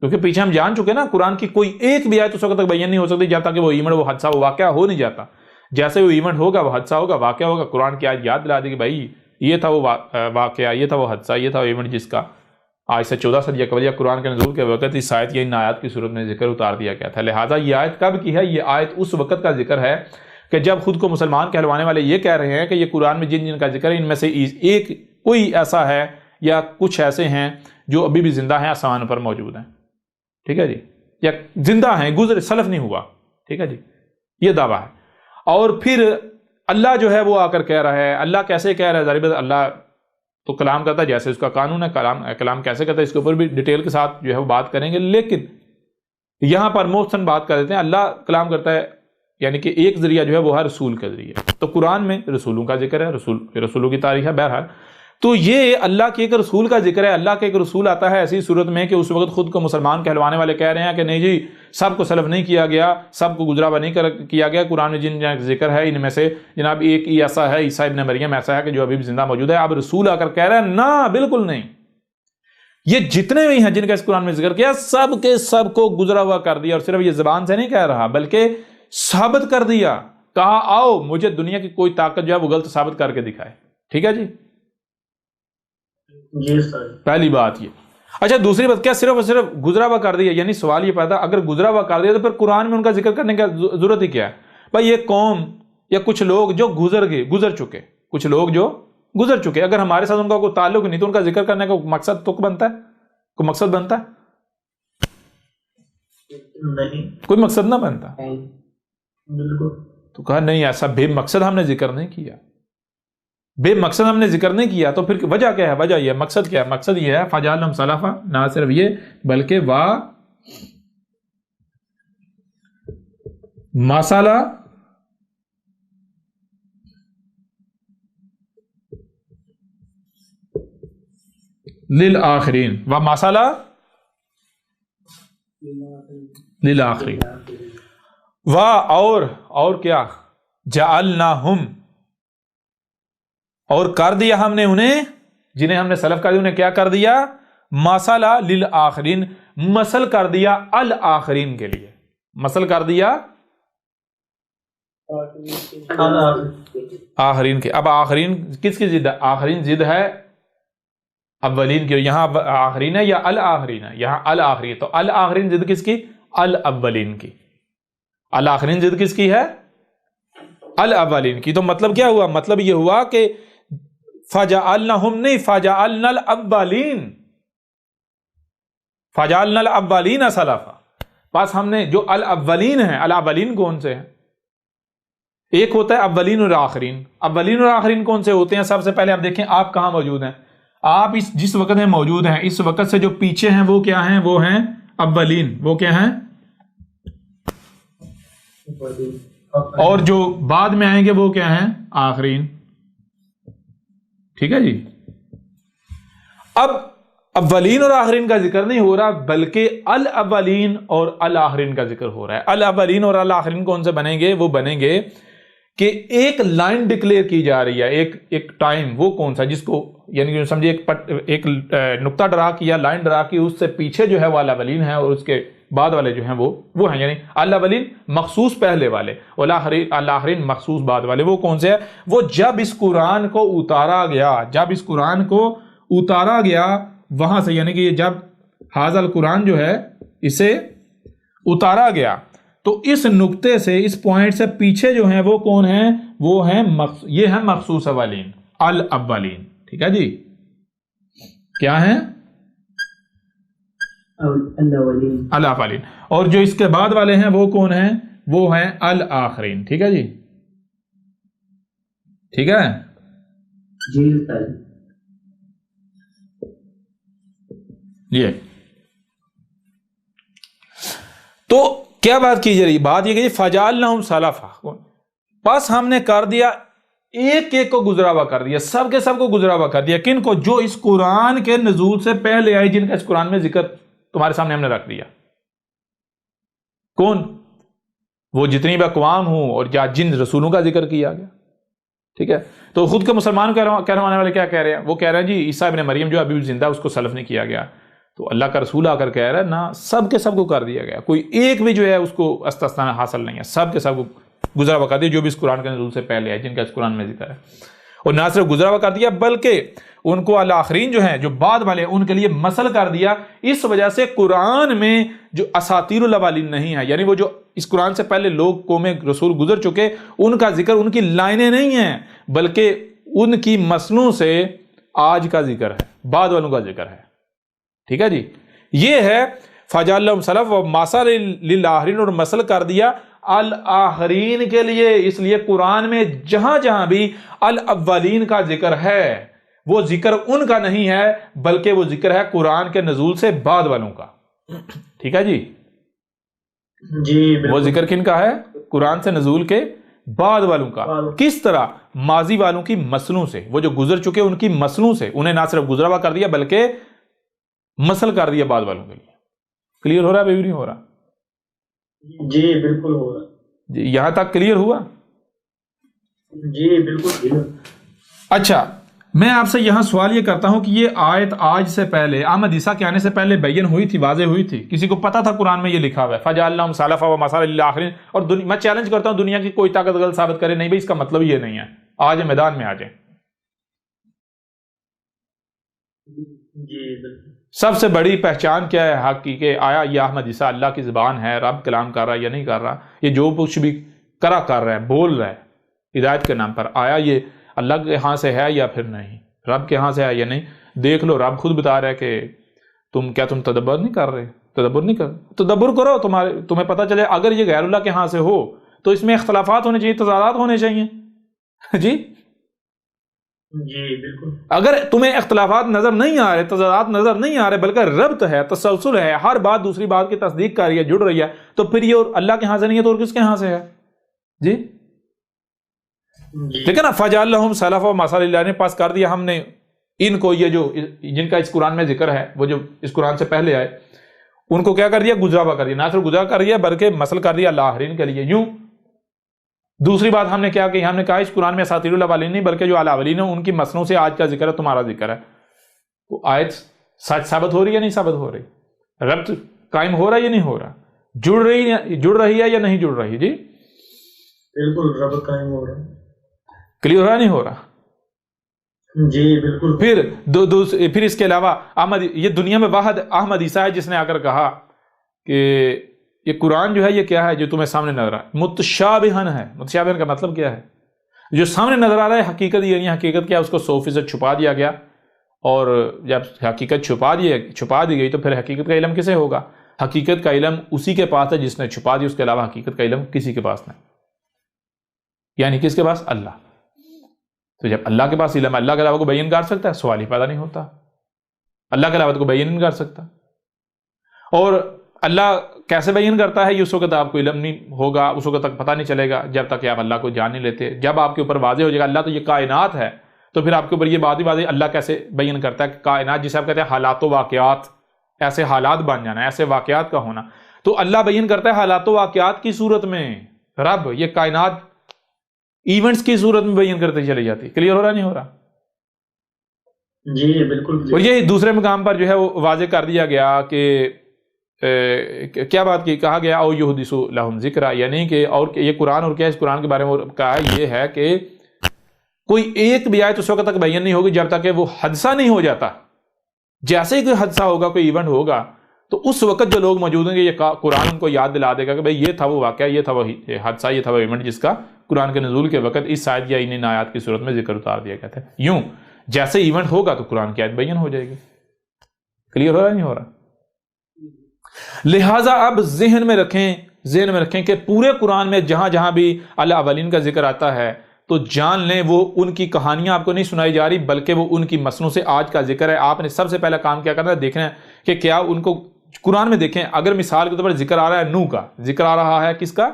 کیونکہ پیچھے ہم جان چکے نا، قرآن کی کوئی ایک بھی آیت اس وقت تک بیان نہیں ہو سکتی جب تک کہ وہ ایونٹ، وہ حادثہ، وہ واقعہ ہو نہیں جاتا۔ جیسے وہ ایونٹ ہوگا، وہ حادثہ ہوگا، واقعہ ہوگا، قرآن کی آیت یاد دلا دے کہ بھائی یہ تھا وہ واقعہ، یہ تھا وہ حادثہ، یہ تھا وہ ایونٹ جس کا آج سے 14 صدیہ قبل یا قرآن کے نزول کے وقت اس آیت یا ان آیات کی صورت میں ذکر اتار دیا گیا تھا۔ لہٰذا یہ آیت کب کی ہے؟ یہ آیت اس وقت کا ذکر ہے کہ جب خود کو مسلمان کہلوانے والے یہ کہہ رہے ہیں کہ یہ قرآن میں جن جن کا ذکر ہے، ان میں سے ایک کوئی ایسا ہے یا کچھ ایسے ہیں جو ابھی بھی زندہ ہیں، آسمان پر موجود ہیں۔ ٹھیک ہے جی؟ یا زندہ ہیں، گزرے، سلف نہیں ہوا۔ ٹھیک ہے جی؟ یہ دعویٰ ہے۔ اور پھر اللہ جو ہے وہ آ کر کہہ رہا ہے، اللہ کیسے کہہ رہا ہے؟ ظاہر بات اللہ تو کلام کرتا ہے جیسے اس کا قانون ہے، کلام کیسے کرتا ہے اس کے اوپر بھی ڈیٹیل کے ساتھ جو ہے وہ بات کریں گے۔ لیکن یہاں پر محسن بات کر دیتے ہیں، اللہ کلام کرتا ہے یعنی کہ ایک ذریعہ جو ہے وہ ہے رسول کا ذریعہ، تو قرآن میں رسولوں کا ذکر ہے، رسولوں کی تاریخ ہے بہرحال. تو یہ اللہ کے ایک رسول کا ذکر ہے. اللہ کے ایک رسول آتا ہے ایسی صورت میں کہ اس وقت خود کو مسلمان کہلوانے والے کہہ رہے ہیں کہ نہیں جی سب کو سلف نہیں کیا گیا، سب کو گزراوا نہیں کیا گیا، قرآن میں جن ذکر ہے ان میں سے جناب ایک ہی ایسا ہے، عیسیٰ ابن مریم ایسا ہے کہ جو ابھی بھی زندہ موجود ہے. اب رسول آ کر کہہ رہے ہیں نا بالکل نہیں، یہ جتنے بھی ہیں جن کا اس قرآن میں ذکر کیا سب کے سب کو گزرا ہوا کر دیا، اور صرف یہ زبان سے نہیں کہہ رہا بلکہ ثابت کر دیا. کہا آؤ مجھے دنیا کی کوئی طاقت جو ہے وہ غلط ثابت کر کے دکھائے. ٹھیک ہے جی، پہلی بات یہ. اچھا دوسری بات، کیا صرف اور صرف گزرا ہوا کر دیا؟ یعنی سوال یہ پیدا اگر گزرا ہوا کر دیا تو پھر قرآن میں ان کا ذکر کرنے کی ضرورت ہی کیا ہے؟ بھائی یہ قوم یا کچھ لوگ جو گزر چکے، کچھ لوگ جو گزر چکے، اگر ہمارے ساتھ ان کا کوئی تعلق نہیں تو ان کا ذکر کرنے کا مقصد تو بنتا ہے، کوئی مقصد بنتا ہے؟ نہیں، کوئی مقصد نہ بنتا. بالکل. تو کہا نہیں ایسا بے مقصد ہم نے ذکر نہیں کیا، بے مقصد ہم نے ذکر نہیں کیا. تو پھر وجہ کیا ہے؟ وجہ یہ ہے، مقصد کیا ہے؟ مقصد یہ ہے فجعلناہم سلفا، نہ صرف یہ بلکہ مثلا للآخرین مثلا للآخرین اور کیا جعلناہم، اور کر دیا ہم نے انہیں، جنہیں ہم نے سلف کر دیا انہیں کیا کر دیا؟ مثلا للآخرین، مثل کر دیا الآخرین کے لیے، مثل کر دیا آخرین کے. اب آخرین کس کی ضد ہے؟ آخرین ضد ہے اولین کی. یہاں آخرین ہے یا الآخرین ہے؟ یہاں الآخرین. تو الآخرین ضد کس کی؟ الاولین کی. الآخرین ضد کس کی ہے؟ الاولین کی. تو مطلب کیا ہوا؟ مطلب یہ ہوا کہ فجعلناہم نہیں، فجعلنا الاولین، فجعلنا الاولین سلفا. بس ہم نے جو الاولین ہیں، الاولین کون سے ہیں؟ ایک ہوتا ہے اولین اور آخرین. اولین اور آخرین کون سے ہوتے ہیں؟ سب سے پہلے آپ دیکھیں آپ کہاں موجود ہیں. آپ جس وقت میں موجود ہیں اس وقت سے جو پیچھے ہیں وہ کیا ہیں؟ وہ ہیں اولین. وہ کیا ہیں؟ اور جو بعد میں آئیں گے وہ کیا ہیں؟ آخرین. ٹھیک ہے جی. اب اولین اور آخرین کا ذکر نہیں ہو رہا بلکہ الاولین اور الآخرین کا ذکر ہو رہا ہے. الاولین اور الآخرین کون سے بنیں گے؟ وہ بنیں گے کہ ایک لائن ڈکلیئر کی جا رہی ہے، ایک ٹائم. وہ کون سا؟ جس کو یعنی کہ سمجھے ایک نقطہ ڈرا کیا، لائن ڈرا کی، اس سے پیچھے جو ہے وہ الاولین ہے اور اس کے بعد والے جو ہیں وہ ہیں یعنی الاولین مخصوص پہلے والے، الاخرین مخصوص بعد والے. وہ کون سے ہیں؟ وہ جب اس قرآن کو اتارا گیا، جب اس قرآن کو اتارا گیا وہاں سے، یعنی کہ جب ھذا القرآن جو ہے اسے اتارا گیا تو اس نقطے سے، اس پوائنٹ سے پیچھے جو ہیں وہ کون ہیں؟ وہ ہیں یہ ہیں مخصوص اولین، الاولین. ٹھیک ہے جی. کیا ہیں؟ الاولین. اور جو اس کے بعد والے ہیں وہ کون ہیں؟ وہ ہیں الآخرین. ٹھیک ہے جی. ٹھیک ہے جی. یہ تو کیا بات کی جا رہی؟ بات یہ کہ فجعلناہم سلفا، بس ہم نے کر دیا ایک ایک کو گزرا ہوا کر دیا، سب کے سب کو گزرا ہوا کر دیا. کن کو؟ جو اس قرآن کے نزول سے پہلے آئے، جن کا اس قرآن میں ذکر تمہارے سامنے ہم نے رکھ دیا. کون؟ وہ جتنی بھی اقوام ہوں اور جن رسولوں کا ذکر کیا گیا. ٹھیک ہے. تو خود کے مسلمان کہلوانے والے کیا کہہ رہے ہیں؟ وہ کہہ رہے ہیں جی عیسیٰ ابن مریم جو ابھی بھی زندہ اس کو سلف نہیں کیا گیا. تو اللہ کا رسول آ کر کہہ رہا ہے نا، سب کے سب کو کر دیا گیا، کوئی ایک بھی جو ہے اس کو استثناء حاصل نہیں ہے، سب کے سب کو گزرا ہوا کر دیا جو بھی اس قرآن کے نزول سے پہلے ہے، جن کا اس قرآن میں ذکر ہے. اور نہ صرف گزرا ہوا کر دیا بلکہ ان کو الآخرین جو ہیں، جو بعد والے، ان کے لیے مثل کر دیا. اس وجہ سے قرآن میں جو اساطیر الاولین نہیں ہے، یعنی وہ جو اس قرآن سے پہلے لوگ قوم رسول گزر چکے ان کا ذکر، ان کی لائنیں نہیں ہیں بلکہ ان کی مثلوں سے آج کا ذکر ہے، بعد والوں کا ذکر ہے. ٹھیک ہے جی. یہ ہے فجعلناہم سلفا ومثلا للآخرین، اور مثل کر دیا الآخرین کے لیے. اس لیے قرآن میں جہاں جہاں بھی الاولین کا ذکر ہے وہ ذکر ان کا نہیں ہے بلکہ وہ ذکر ہے قرآن کے نزول سے بعد والوں کا. ٹھیک ہے جی. جی وہ بالکل. ذکر کن کا ہے؟ قرآن سے نزول کے بعد والوں کا. کس طرح؟ ماضی والوں کی مسلوں سے، وہ جو گزر چکے ان کی مسلوں سے، انہیں نہ صرف گزرا ہوا کر دیا بلکہ مسل کر دیا بعد والوں کے لیے. کلیئر ہو رہا ہے ابھی نہیں ہو رہا؟ جی بالکل ہو رہا. جی یہاں تک کلیئر ہوا؟ جی بالکل. اچھا میں آپ سے یہاں سوال یہ کرتا ہوں کہ یہ آیت آج سے پہلے احمد عیسیٰ کے آنے سے پہلے بیان ہوئی تھی، واضح ہوئی تھی؟ کسی کو پتا تھا قرآن میں یہ لکھا ہوا ہے فَجَعَلْنَاهُمْ سَلَفًا وَمَثَلًا لِلْآخِرِينَ؟ اور میں چیلنج کرتا ہوں دنیا کی کوئی طاقت غلط ثابت کرے نہیں بھائی اس کا مطلب یہ نہیں ہے. آج میدان میں آ جائیں. جی بالکل. سب سے بڑی پہچان کیا ہے حق کی کہ آیا یہ احمد عیسیٰ اللہ کی زبان ہے، رب کلام کر رہا ہے یا نہیں کر رہا؟ یہ جو کچھ بھی کر رہا ہے، بول رہا ہے ہدایت کے نام پر، آیا یہ اللہ کے ہاں سے ہے یا پھر نہیں؟ رب کے ہاں سے ہے یا نہیں؟ دیکھ لو رب خود بتا رہا ہے کہ تم تدبر نہیں کر رہے؟ تدبر کرو، تمہیں پتہ چلے اگر یہ غیر اللہ کے ہاں سے ہو تو اس میں اختلافات ہونے چاہیے، تضادات ہونے چاہیے. جی جی بالکل. اگر تمہیں اختلافات نظر نہیں آ رہے، تضادات نظر نہیں آ رہے بلکہ ربط ہے، تسلسل ہے، ہر بات دوسری بات کی تصدیق کر رہی ہے، جڑ رہی ہے، تو پھر یہ اللہ کے ہاں سے نہیں ہے تو اور کس کے ہاں سے ہے؟ جی لیکن نا فَجَعَلْنَاهُمْ سَلَفًا وَمَثَلًا لِلْآخِرِينَ پاس کر دیا ہم نے ان کو، یہ جو جن کا اس قرآن میں ذکر ہے، وہ جو اس قرآن سے پہلے آئے، ان کو کیا کر دیا؟ گزرا ہوا کر دیا. نہ صرف گزرا کر دیا بلکہ مسل کر دیا لاہرین کے لیے. یوں دوسری بات ہم نے کیا کہ ہم نے کہا اس قرآن میں اساطیر الاولین نہیں بلکہ جو الاولین ہیں ان کی مسلوں سے آج کا ذکر ہے، تمہارا ذکر ہے. وہ آیت سچ ثابت ہو رہی ہے یا نہیں ثابت ہو رہی؟ ربط قائم ہو رہا ہے یا نہیں ہو رہا؟ جڑ رہی ہے یا نہیں جڑ رہی؟ جی بالکل ربط قائم ہو رہا ہے. کلیئر ہو رہا نہیں ہو رہا؟ جی بالکل. پھر اس کے علاوہ یہ دنیا میں واحد احمد عیسیٰ ہے جس نے آ کر کہا کہ یہ قرآن جو ہے یہ کیا ہے جو تمہیں سامنے نظر آ رہا ہے؟ متشابہن ہے. متشابہن کا مطلب کیا ہے؟ جو سامنے نظر آ رہا ہے حقیقت یہ نہیں. حقیقت کیا؟ اس کو 100% چھپا دیا گیا، اور جب حقیقت چھپا دی گئی تو پھر حقیقت کا علم کسے ہوگا؟ حقیقت کا علم اسی کے پاس ہے جس نے چھپا دی، اس کے علاوہ حقیقت کا علم کسی کے پاس نہیں. یعنی کس کے پاس؟ اللہ. تو جب اللہ کے پاس علم ہے، اللہ کے علاوہ کو بیان کر سکتا ہے؟ سوال ہی پیدا نہیں ہوتا. اللہ کے علاوہ کو بیان نہیں کر سکتا. اور اللہ کیسے بیان کرتا ہے؟ یہ اس وقت آپ کو علم نہیں ہوگا، اس وقت تک پتہ نہیں چلے گا جب تک کہ آپ اللہ کو جان نہیں لیتے. جب آپ کے اوپر واضح ہو جائے گا اللہ تو یہ کائنات ہے، تو پھر آپ کے اوپر یہ بات ہی واضح اللہ کیسے بیان کرتا ہے کہ کائنات جسے آپ کہتے ہیں حالات و واقعات، ایسے حالات بن جانا، ایسے واقعات کا ہونا. تو اللہ بیان کرتا ہے حالات و واقعات کی صورت میں، رب یہ کائنات ایونٹس کی صورت میں بیان کرتے چلی جاتی. کلیئر ہو رہا نہیں ہو رہا؟ جی بالکل. اور یہ دوسرے مقام پر جو ہے وہ واضح کر دیا گیا کہ کیا بات کی کہا گیا او یحدث لہم ذکرا، یعنی کہ اور یہ قرآن اور کیا اس قرآن کے بارے میں کہا ہے یہ ہے کہ کوئی ایک بھی آیت اس وقت تک بیان نہیں ہوگی جب تک کہ وہ حادثہ نہیں ہو جاتا. جیسے ہی کوئی حادثہ ہوگا، کوئی ایونٹ ہوگا، تو اس وقت جو لوگ موجود ہیں گے یہ قرآن ان کو یاد دلا دے گا کہ بھئی یہ تھا وہ واقعہ، یہ تھا وہ حادثہ، یہ تھا وہ ایونٹ جس کا قرآن کے نزول کے وقت اس آیت یا ان آیات کی صورت میں ذکر اتار دیا گیا تھا. یوں جیسے ایونٹ ہوگا تو قرآن کی آیت بیان ہو جائے گی. کلیئر ہو رہا نہیں ہو رہا؟ لہٰذا اب ذہن میں رکھیں کہ پورے قرآن میں جہاں جہاں بھی الاولین کا ذکر آتا ہے تو جان لیں وہ ان کی کہانیاں آپ کو نہیں سنائی جا رہی بلکہ وہ ان کی مسلوں سے آج کا ذکر ہے. آپ نے سب سے پہلا کام کیا کرنا ہے؟ دیکھنا ہے کہ کیا ان کو قرآن میں دیکھیں. اگر مثال کے طور پر ذکر آ رہا ہے نوح کا، ذکر آ رہا ہے کس کا؟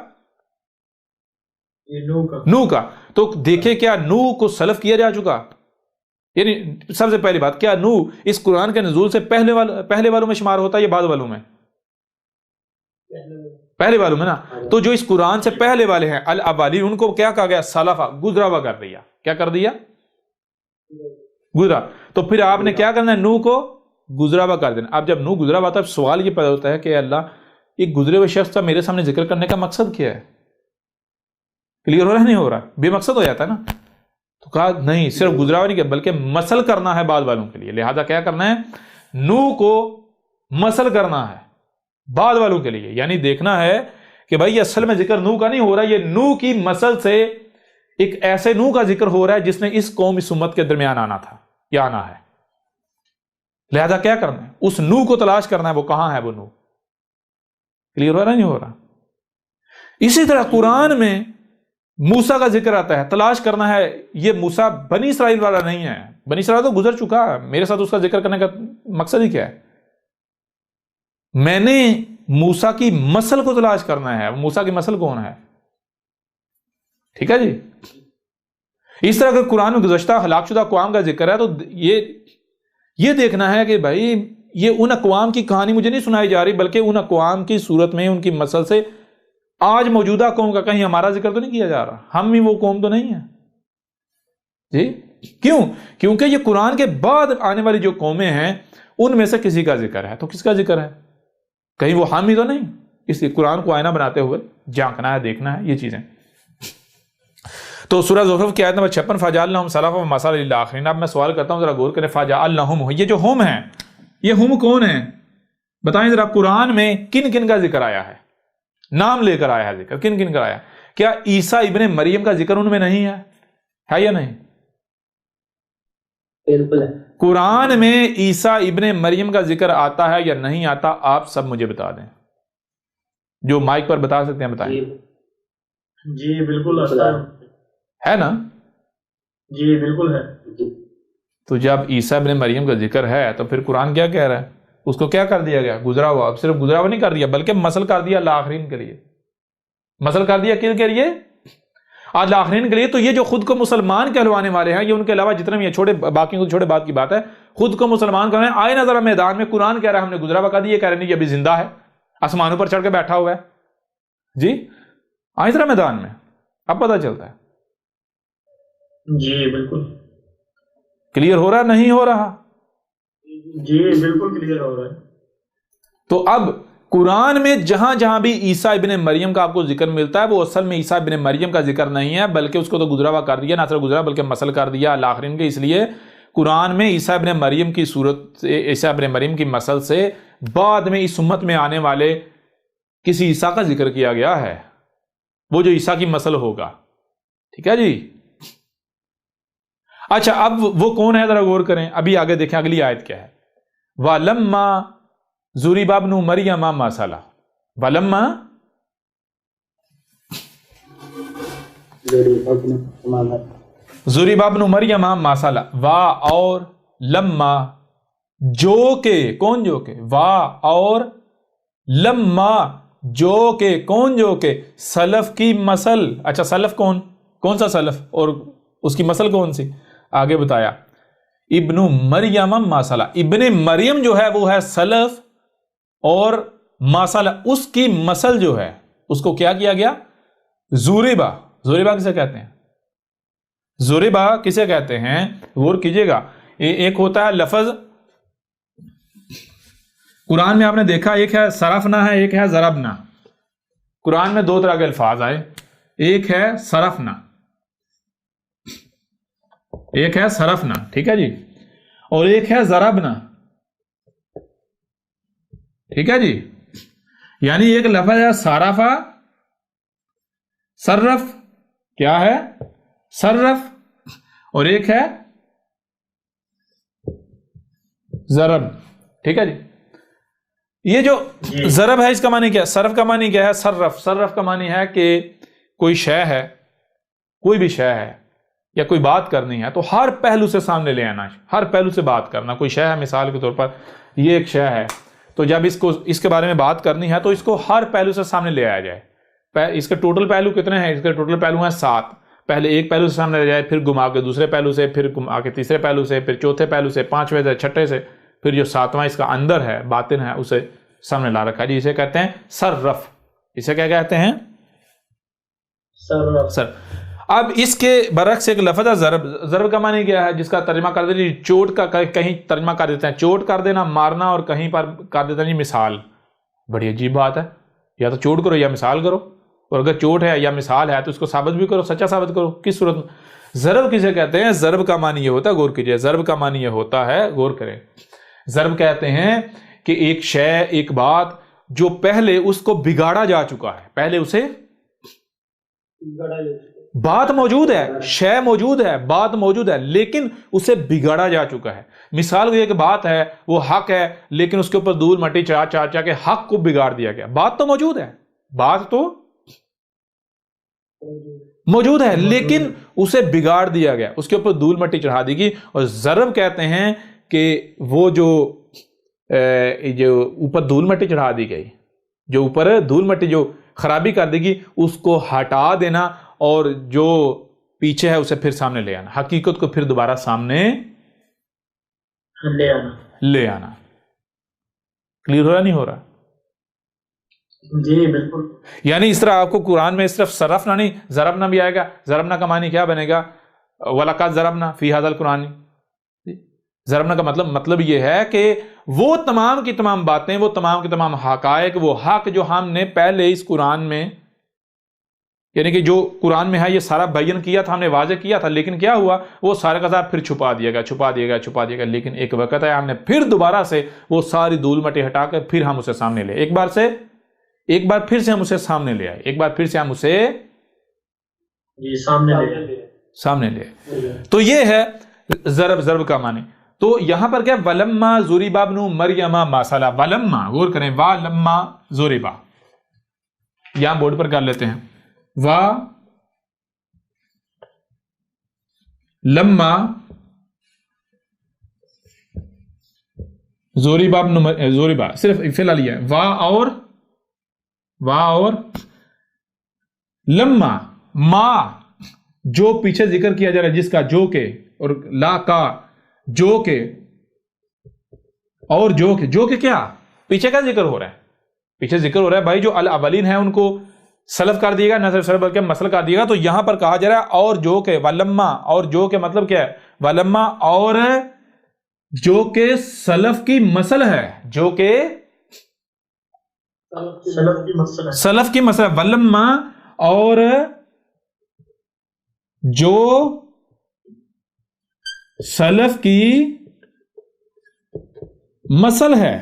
نوح کا. تو دیکھیں کیا نوح کو سلف کیا جا چکا؟ یعنی سب سے پہلی بات، کیا نوح اس قرآن کے نزول سے پہلے والوں میں شمار ہوتا ہے یا بعد والوں میں؟ پہلے والوں میں نا. تو جو اس قرآن سے پہلے والے ہیں الاولین ان کو کیا کہا گیا؟ سلفا، گزرا ہوا کر دیا. کیا کر دیا؟ گزرا. تو پھر آپ نے کیا کرنا ہے؟ نوح کو گزرا ہوا کر دینا. اب جب نوح گزرا ہوا تھا سوال یہ پیدا ہوتا ہے کہ اللہ یہ گزرے ہوئے شخص کا میرے سامنے ذکر کرنے کا مقصد کیا ہے؟ کلیئر ہو رہا نہیں ہو رہا؟ بے مقصد ہو جاتا ہے نا. تو کہا نہیں، صرف گزرا ہوا نہیں کیا بلکہ مسل کرنا ہے بعد والوں کے لیے. لہذا کیا کرنا ہے؟ نوح کو مسل کرنا ہے بعد والوں کے لیے. یعنی دیکھنا ہے کہ بھائی اصل میں ذکر نوح کا نہیں ہو رہا، یہ نوح کی مسل سے ایک ایسے نوح کا ذکر ہو رہا ہے جس نے اس قوم اس امت کے درمیان آنا تھا یا آنا ہے. لہذا کیا کرنا ہے؟ اس نوح کو تلاش کرنا ہے. وہ کہاں ہے وہ نوح؟ کلیئر ہو رہا نہیں ہو رہا؟ اسی طرح قرآن میں موسیٰ کا ذکر آتا ہے، تلاش کرنا ہے. یہ موسیٰ بنی اسرائیل والا نہیں ہے، بنی اسرائیل تو گزر چکا ہے، میرے ساتھ اس کا ذکر کرنے کا مقصد ہی کیا ہے؟ میں نے موسیٰ کی مسل کو تلاش کرنا ہے. موسیٰ کی مسل کون ہے؟ ٹھیک ہے جی. اس طرح اگر قرآن میں گزشتہ ہلاک شدہ اقوام کا ذکر ہے تو یہ دیکھنا ہے کہ بھائی یہ ان اقوام کی کہانی مجھے نہیں سنائی جا رہی، بلکہ ان اقوام کی صورت میں ان کی مسل سے آج موجودہ قوم کا کہیں ہمارا ذکر تو نہیں کیا جا رہا. ہم بھی وہ قوم تو نہیں ہے جی. کیوں؟ کیونکہ یہ قرآن کے بعد آنے والی جو قومیں ہیں ان میں سے کسی کا ذکر ہے. تو کس کا ذکر ہے؟ کہیں وہ ہم ہی تو نہیں. اس لیے قرآن کو آئینہ بناتے ہوئے جھانکنا ہے، دیکھنا ہے یہ چیزیں. تو سورہ زخرف کی آیت نمبر 56 فَجَعَلْنَاهُمْ سَلَفًا وَمَثَلًا لِلْآخِرِينَ. اب میں سوال کرتا ہوں ذرا غور کریں. فَجَعَلْنَاهُمْ، یہ جو ہم ہیں یہ ہم کون ہیں؟ بتائیں ذرا. قرآن میں کن کن کا ذکر آیا ہے؟ نام لے کر آیا ہے ذکر. کن کن کا آیا؟ کیا عیسیٰ ابن مریم کا ذکر ان میں نہیں ہے یا نہیں؟ بالکل. قرآن میں عیسیٰ ابن مریم کا ذکر آتا ہے یا نہیں آتا؟ آپ سب مجھے بتا دیں. جو مائک پر بتا سکتے ہیں بتائیں. جی بالکل آتا ہے نا؟ جی بالکل ہے. تو جب عیسیٰ ابن مریم کا ذکر ہے تو پھر قرآن کیا کہہ رہا ہے؟ اس کو کیا کر دیا گیا؟ گزرا ہوا. اب صرف گزرا ہوا نہیں کر دیا بلکہ مسل کر دیا الآخرین کے لیے. مسل کر دیا کن کے لیے؟ الآخرین کے لیے. تو یہ جو خود کو مسلمان کہلوانے والے ہیں، یہ ان کے علاوہ جتنے بھی چھوٹے باقیوں کو چھوٹے بات کی بات ہے، خود کو مسلمان کہنے آئے نہ ذرا میدان میں. قرآن کہہ رہا ہے ہم نے گزرا ہوا کر دیا، یہ کہہ رہے نہیں یہ ابھی زندہ ہے، آسمانوں پر چڑھ کے بیٹھا ہوا ہے جی. آئے ذرا میدان میں، اب پتہ چلتا ہے. جی بالکل کلیئر ہو رہا نہیں ہو رہا؟ جی بالکل کلیئر ہو رہا ہے. تو اب قرآن میں جہاں جہاں بھی عیسیٰ ابن مریم کا آپ کو ذکر ملتا ہے وہ اصل میں عیسیٰ ابن مریم کا ذکر نہیں ہے، بلکہ اس کو تو گزرا ہوا کر دیا، نہ صرف گزرا بلکہ مسل کر دیا الآخرین کے. اس لیے قرآن میں عیسیٰ ابن مریم کی صورت، عیسیٰ ابن مریم کی مسل سے بعد میں اس امت میں آنے والے کسی عیسیٰ کا ذکر کیا گیا ہے، وہ جو عیسیٰ کی مسل ہوگا. ٹھیک ہے جی. اچھا اب وہ کون ہے ذرا غور کریں. ابھی آگے دیکھیں اگلی آیت کیا ہے. وَلَمَّا ضُرِبَ ابْنُ مَرْيَمَ مَثَلًا. وَلَمَّا ضُرِبَ ابْنُ مَرْيَمَ مَثَلًا. وا اور لما، جو کہ کون جو کہ، وا اور لما جو کہ کون جو کہ، سلف کی مسل. اچھا سلف کون سا سلف اور اس کی مسل کون سی؟ آگے بتایا ابن مریم ماسلہ. ابن مریم جو ہے وہ ہے سلف، اور ماسلہ اس کی مسل جو ہے اس کو کیا کیا گیا؟ زوریبا. زوریبا کسے کہتے ہیں؟ زوریبا کسے کہتے ہیں؟ غور کیجئے گا. ایک ہوتا ہے لفظ قرآن میں آپ نے دیکھا، ایک ہے صرفنا ہے، ایک ہے ضربنا. قرآن میں دو طرح کے الفاظ آئے، ایک ہے صرفنا، ایک ہے صرفنا. ٹھیک ہے جی. اور ایک ہے ضربنا. ٹھیک ہے جی. یعنی ایک لفظ ہے صرفا، صرف کیا ہے؟ صرف. اور ایک ہے ضرب. ٹھیک ہے جی. یہ جو ضرب ہے اس کا معنی کیا ہے؟ صرف کا معنی کیا ہے؟ صرف. صرف کا معنی ہے کہ کوئی شے ہے، کوئی بھی شے ہے یا کوئی بات کرنی ہے تو ہر پہلو سے سامنے لے آنا، ہر پہلو سے بات کرنا. کوئی شے ہے، مثال کے طور پر یہ ایک شے ہے، تو جب اس کے بارے میں بات کرنی ہے تو اس کو ہر پہلو سے سامنے لے آیا جائے. اس کے ٹوٹل پہلو کتنے ہیں؟ اس کے ٹوٹل پہلو ہیں 7. پہلے ایک پہلو سے سامنے لے جائے، پھر گھما کے دوسرے پہلو سے، پھر گھما کے تیسرے پہلو سے، پھر چوتھے پہلو سے، پانچویں سے، چھٹے سے، پھر جو 7واں اس کا اندر ہے، باطن ہے، اسے سامنے لا رکھا جی. اسے کہتے ہیں صرف. اسے کیا کہتے ہیں؟ صرف. اب اس کے برعکس ایک لفظ ہے ضرب. ضرب کا معنی کیا ہے؟ جس کا ترجمہ کر دیتے ہیں چوٹ کا، کہیں ترجمہ کر دیتے ہیں چوٹ کر دینا، مارنا، اور کہیں پر کر دیتے ہیں مثال. بڑی عجیب بات ہے. یا تو چوٹ کرو یا مثال کرو، اور اگر چوٹ ہے یا مثال ہے تو اس کو ثابت بھی کرو، سچا ثابت کرو. کس صورت میں؟ ضرب کسے کہتے ہیں؟ ضرب کا معنی یہ ہوتا ہے، غور کیجئے، ضرب کا معنی یہ ہوتا ہے، غور کریں. ضرب کہتے ہیں کہ ایک شے، ایک بات جو پہلے اس کو بگاڑا جا چکا ہے، پہلے اسے بات موجود ہے، شے موجود ہے، بات موجود ہے، لیکن اسے بگاڑا جا چکا ہے. مثال یہ کہ بات ہے، وہ حق ہے، لیکن اس کے اوپر دھول مٹی چڑھا کے حق کو بگاڑ دیا گیا. بات تو موجود ہے، بات تو موجود ہے، لیکن اسے بگاڑ دیا گیا، اس کے اوپر دھول مٹی چڑھا دی گئی. اور ضرب کہتے ہیں کہ وہ جو اوپر دھول مٹی چڑھا دی گئی، جو اوپر دھول مٹی جو خرابی کر دے گی اس کو ہٹا دینا اور جو پیچھے ہے اسے پھر سامنے لے آنا، حقیقت کو پھر دوبارہ سامنے لے آنا۔ کلیئر ہو رہا نہیں ہو رہا؟ جی بالکل۔ یعنی اس طرح آپ کو قرآن میں صرف صرفنا نہیں، ضربنا بھی آئے گا۔ ضربنا کا معنی کیا بنے گا؟ وَلَقَدْ ضَرَبْنَا فِي هَذَا الْقُرْآنِ۔ ضربنا کا مطلب یہ ہے کہ وہ تمام کی تمام باتیں، وہ تمام کے تمام حقائق، وہ حق جو ہم نے پہلے اس قرآن میں، یعنی کہ جو قرآن میں ہے یہ سارا بیان کیا تھا، ہم نے واضح کیا تھا، لیکن کیا ہوا؟ وہ سارا کا سارا پھر چھپا دیا گیا۔ لیکن ایک وقت ہے ہم نے پھر دوبارہ سے وہ ساری دھول مٹی ہٹا کر پھر ہم اسے سامنے لے، ایک بار پھر سے ہم اسے سامنے لے آئے، ایک بار پھر سے ہم اسے سامنے لے آئے۔ تو یہ ہے ضرب کا معنی۔ تو یہاں پر کیا وَلَمَّا ضُرِبَ ابْنُ مَرْيَمَ مَثَلًا، وَلَمَّا غور کریں، وَلَمَّا ضُرِبَ، یہاں بورڈ پر کر لیتے ہیں، لما ضُرِبَ صرف فی الحال یہ ہے، وا اور لما، ما جو پیچھے ذکر کیا جا رہا ہے جس کا، جو کہ، اور لا کا جو کہ، اور جو کہ کیا پیچھے کا ذکر ہو رہا ہے، پیچھے ذکر ہو رہا ہے بھائی جو الاولین ہے ان کو سلف کر دیے گا، نہ صرف سلف بلکہ مسل کر دیے گا۔ تو یہاں پر کہا جا رہا ہے اور جو کہ، ولما، اور جو کہ مطلب کیا ہے؟ ولما اور جو کہ سلف کی مسل ہے، جو کہ سلف کی مسل، ولما اور جو سلف کی مسل ہے،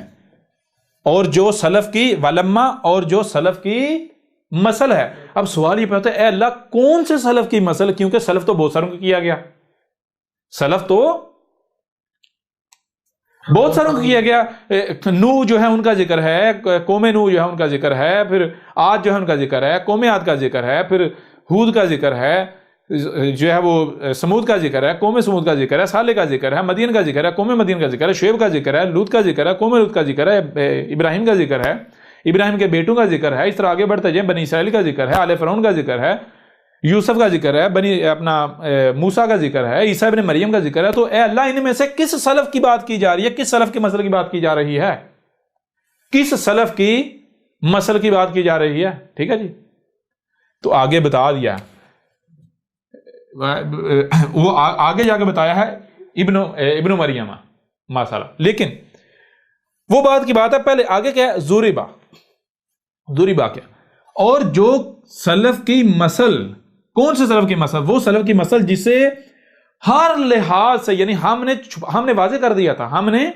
اور جو سلف کی، ولما اور جو سلف کی مسل ہے۔ اب سوال یہ پڑتا ہے اے اللہ کون سے سلف کی مسل؟ کیونکہ سلف تو بہت ساروں کو کیا گیا، سلف تو بہت ساروں کو کیا گیا۔ نو جو ہے ان کا ذکر ہے، قوم نو جو ہے ان کا ذکر ہے، پھر عاد جو ہے ان کا ذکر ہے، قوم عاد کا ذکر ہے، پھر ہود کا ذکر ہے، جو ہے وہ سمود کا ذکر ہے، قوم سمود کا ذکر ہے، صالح کا ذکر ہے، مدین کا ذکر ہے، قوم مدین کا ذکر ہے، شعیب کا ذکر ہے، لوط کا ذکر ہے، قوم لوط کا ذکر ہے، ابراہیم کا ذکر ہے، ابراہیم کے بیٹوں کا ذکر ہے۔ اس طرح آگے بڑھتے جائیں، بنی اسرائیل کا ذکر ہے، آل فرعون کا ذکر ہے، یوسف کا ذکر ہے، اپنا موسیٰ کا ذکر ہے، عیسیٰ ابن مریم کا ذکر ہے۔ تو اے اللہ ان میں سے کس سلف کی بات کی جا رہی ہے؟ کس سلف کی مسل کی بات کی جا رہی ہے؟ کس سلف کی مسل کی بات کی جا رہی ہے؟ ٹھیک ہے جی، تو آگے بتا دیا، وہ آگے جا کے بتایا ہے ابن مریم ماسالہ، لیکن وہ بات کی بات ہے پہلے آگے کیا ہے؟ ضُرِبَ کیا؟ اور جو سلف کی مسل، کون سے سلف کی مسل؟ وہ سلف کی مسل جسے ہر لحاظ سے، یعنی ہم نے واضح کر دیا تھا، ہم نے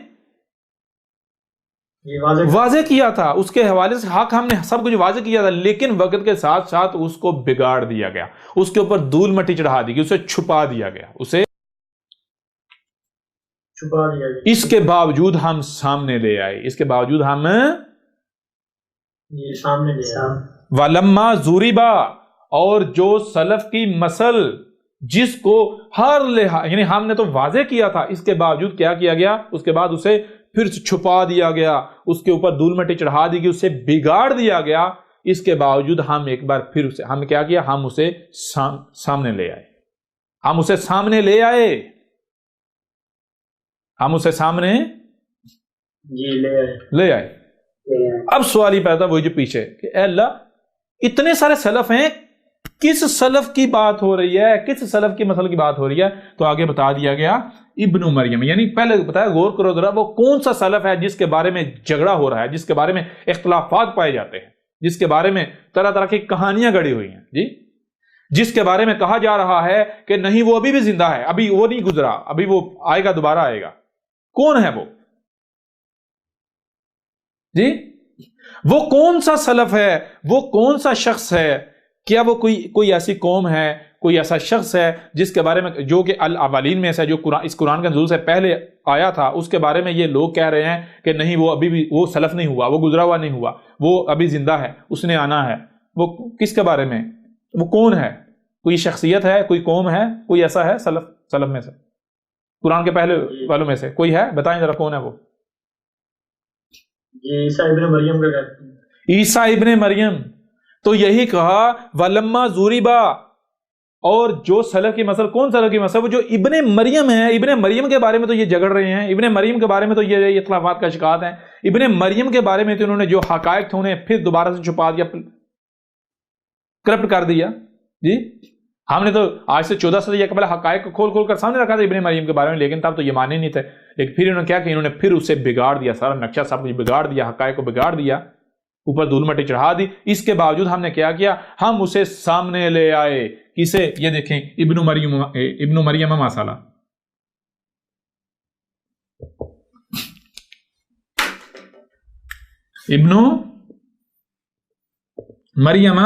واضح کیا تھا، اس کے حوالے سے حق ہم نے سب کچھ واضح کیا تھا، لیکن وقت کے ساتھ ساتھ اس کو بگاڑ دیا گیا، اس کے اوپر دھول مٹی چڑھا دی گئی، اسے چھپا دیا گیا، اس کے باوجود ہم سامنے لے آئے، اس کے باوجود ہم سامنے لے آئے۔ وَلَمَّا ضُرِبَ، اور جو سلف کی مسل جس کو ہر لحاظ، یعنی ہم نے تو واضح کیا تھا، اس کے باوجود کیا کیا گیا؟ اس کے بعد اسے پھر چھپا دیا گیا، اس کے اوپر دھول مٹی چڑھا دی گئی، اسے بگاڑ دیا گیا۔ اس کے باوجود ہم ایک بار پھر ہم کیا کیا؟ ہم اسے سامنے لے آئے، ہم اسے سامنے لے آئے، ہم اسے سامنے لے آئے۔ اب سوال ہی پیدا وہی جو پیچھے کہ اے اللہ اتنے سارے سلف ہیں، کس سلف کی بات ہو رہی ہے؟ کس سلف کی مسل کی بات ہو رہی ہے؟ تو آگے بتا دیا گیا ابن مریم، یعنی پہلے بتایا، غور کرو ذرا، وہ کون سا سلف ہے جس کے بارے میں جھگڑا ہو رہا ہے، جس کے بارے میں اختلافات پائے جاتے ہیں، جس کے بارے میں طرح طرح کی کہانیاں گڑی ہوئی ہیں جی، جس کے بارے میں کہا جا رہا ہے کہ نہیں وہ ابھی بھی زندہ ہے، ابھی وہ نہیں گزرا، ابھی وہ آئے گا، دوبارہ آئے گا۔ کون ہے وہ جی؟ وہ کون سا سلف ہے؟ وہ کون سا شخص ہے؟ کیا وہ کوئی ایسی قوم ہے، کوئی ایسا شخص ہے جس کے بارے میں، جو کہ الاولین میں سے، جو اس قرآن کے نزول سے پہلے آیا تھا، اس کے بارے میں یہ لوگ کہہ رہے ہیں کہ نہیں وہ ابھی بھی، وہ سلف نہیں ہوا، وہ گزرا ہوا نہیں ہوا، وہ ابھی زندہ ہے، اس نے آنا ہے۔ وہ کس کے بارے میں؟ وہ کون ہے؟ کوئی شخصیت ہے، کوئی قوم ہے، کوئی ایسا ہے سلف میں سے، قرآن کے پہلے والوں میں سے کوئی ہے؟ بتائیں ذرا کون ہے وہ؟ عیسیٰ ابن مریم کا کہتے ہیں۔ عیسیٰ ابن مریم. تو یہی کہا ولما ضربا. اور جو سلف کی مسل، کون سلف کی مسل؟ وہ جو ابن مریم ہے. ابن مریم کے بارے میں تو یہ جگڑ رہے ہیں، ابن مریم کے بارے میں تو یہ اختلافات کا شکایت ہیں. ابن مریم کے بارے میں تو انہوں نے جو حقائق تھے انہیں پھر دوبارہ سے چھپا دیا، کرپٹ کر دیا. جی ہم نے تو آج سے 14 صدی قبل حقائق کو کھول کھول کر سامنے رکھا تھا ابن مریم کے بارے میں، لیکن تب تو یہ مانے نہیں تھے. لیکن پھر انہوں نے کیا کہ انہوں نے پھر اسے بگاڑ دیا، سارا نقشہ سب کچھ بگاڑ دیا، حقائق کو بگاڑ دیا، اوپر دھول مٹی چڑھا دی. اس کے باوجود ہم نے کیا ہم اسے سامنے لے آئے. کسے؟ یہ دیکھیں ابن مریم مسالہ. ابن مریم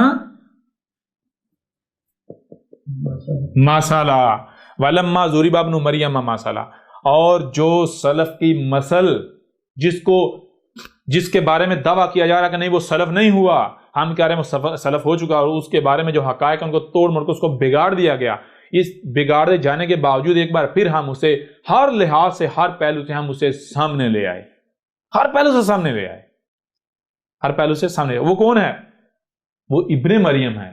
مسالہ ولما ضرب ابن مریم مسالہ. اور جو سلف کی مسل جس کے بارے میں دعویٰ کیا جا رہا کہ نہیں وہ سلف نہیں ہوا، ہم کہہ رہے ہیں وہ سلف ہو چکا، اور اس کے بارے میں جو حقائق ان کو توڑ موڑ کے اس کو بگاڑ دیا گیا. اس بگاڑے جانے کے باوجود ایک بار پھر ہم اسے ہر لحاظ سے، ہر پہلو سے ہم اسے سامنے لے آئے، ہر پہلو سے سامنے لے آئے، ہر پہلو سے سامنے. وہ کون ہے؟ وہ ابن مریم ہے.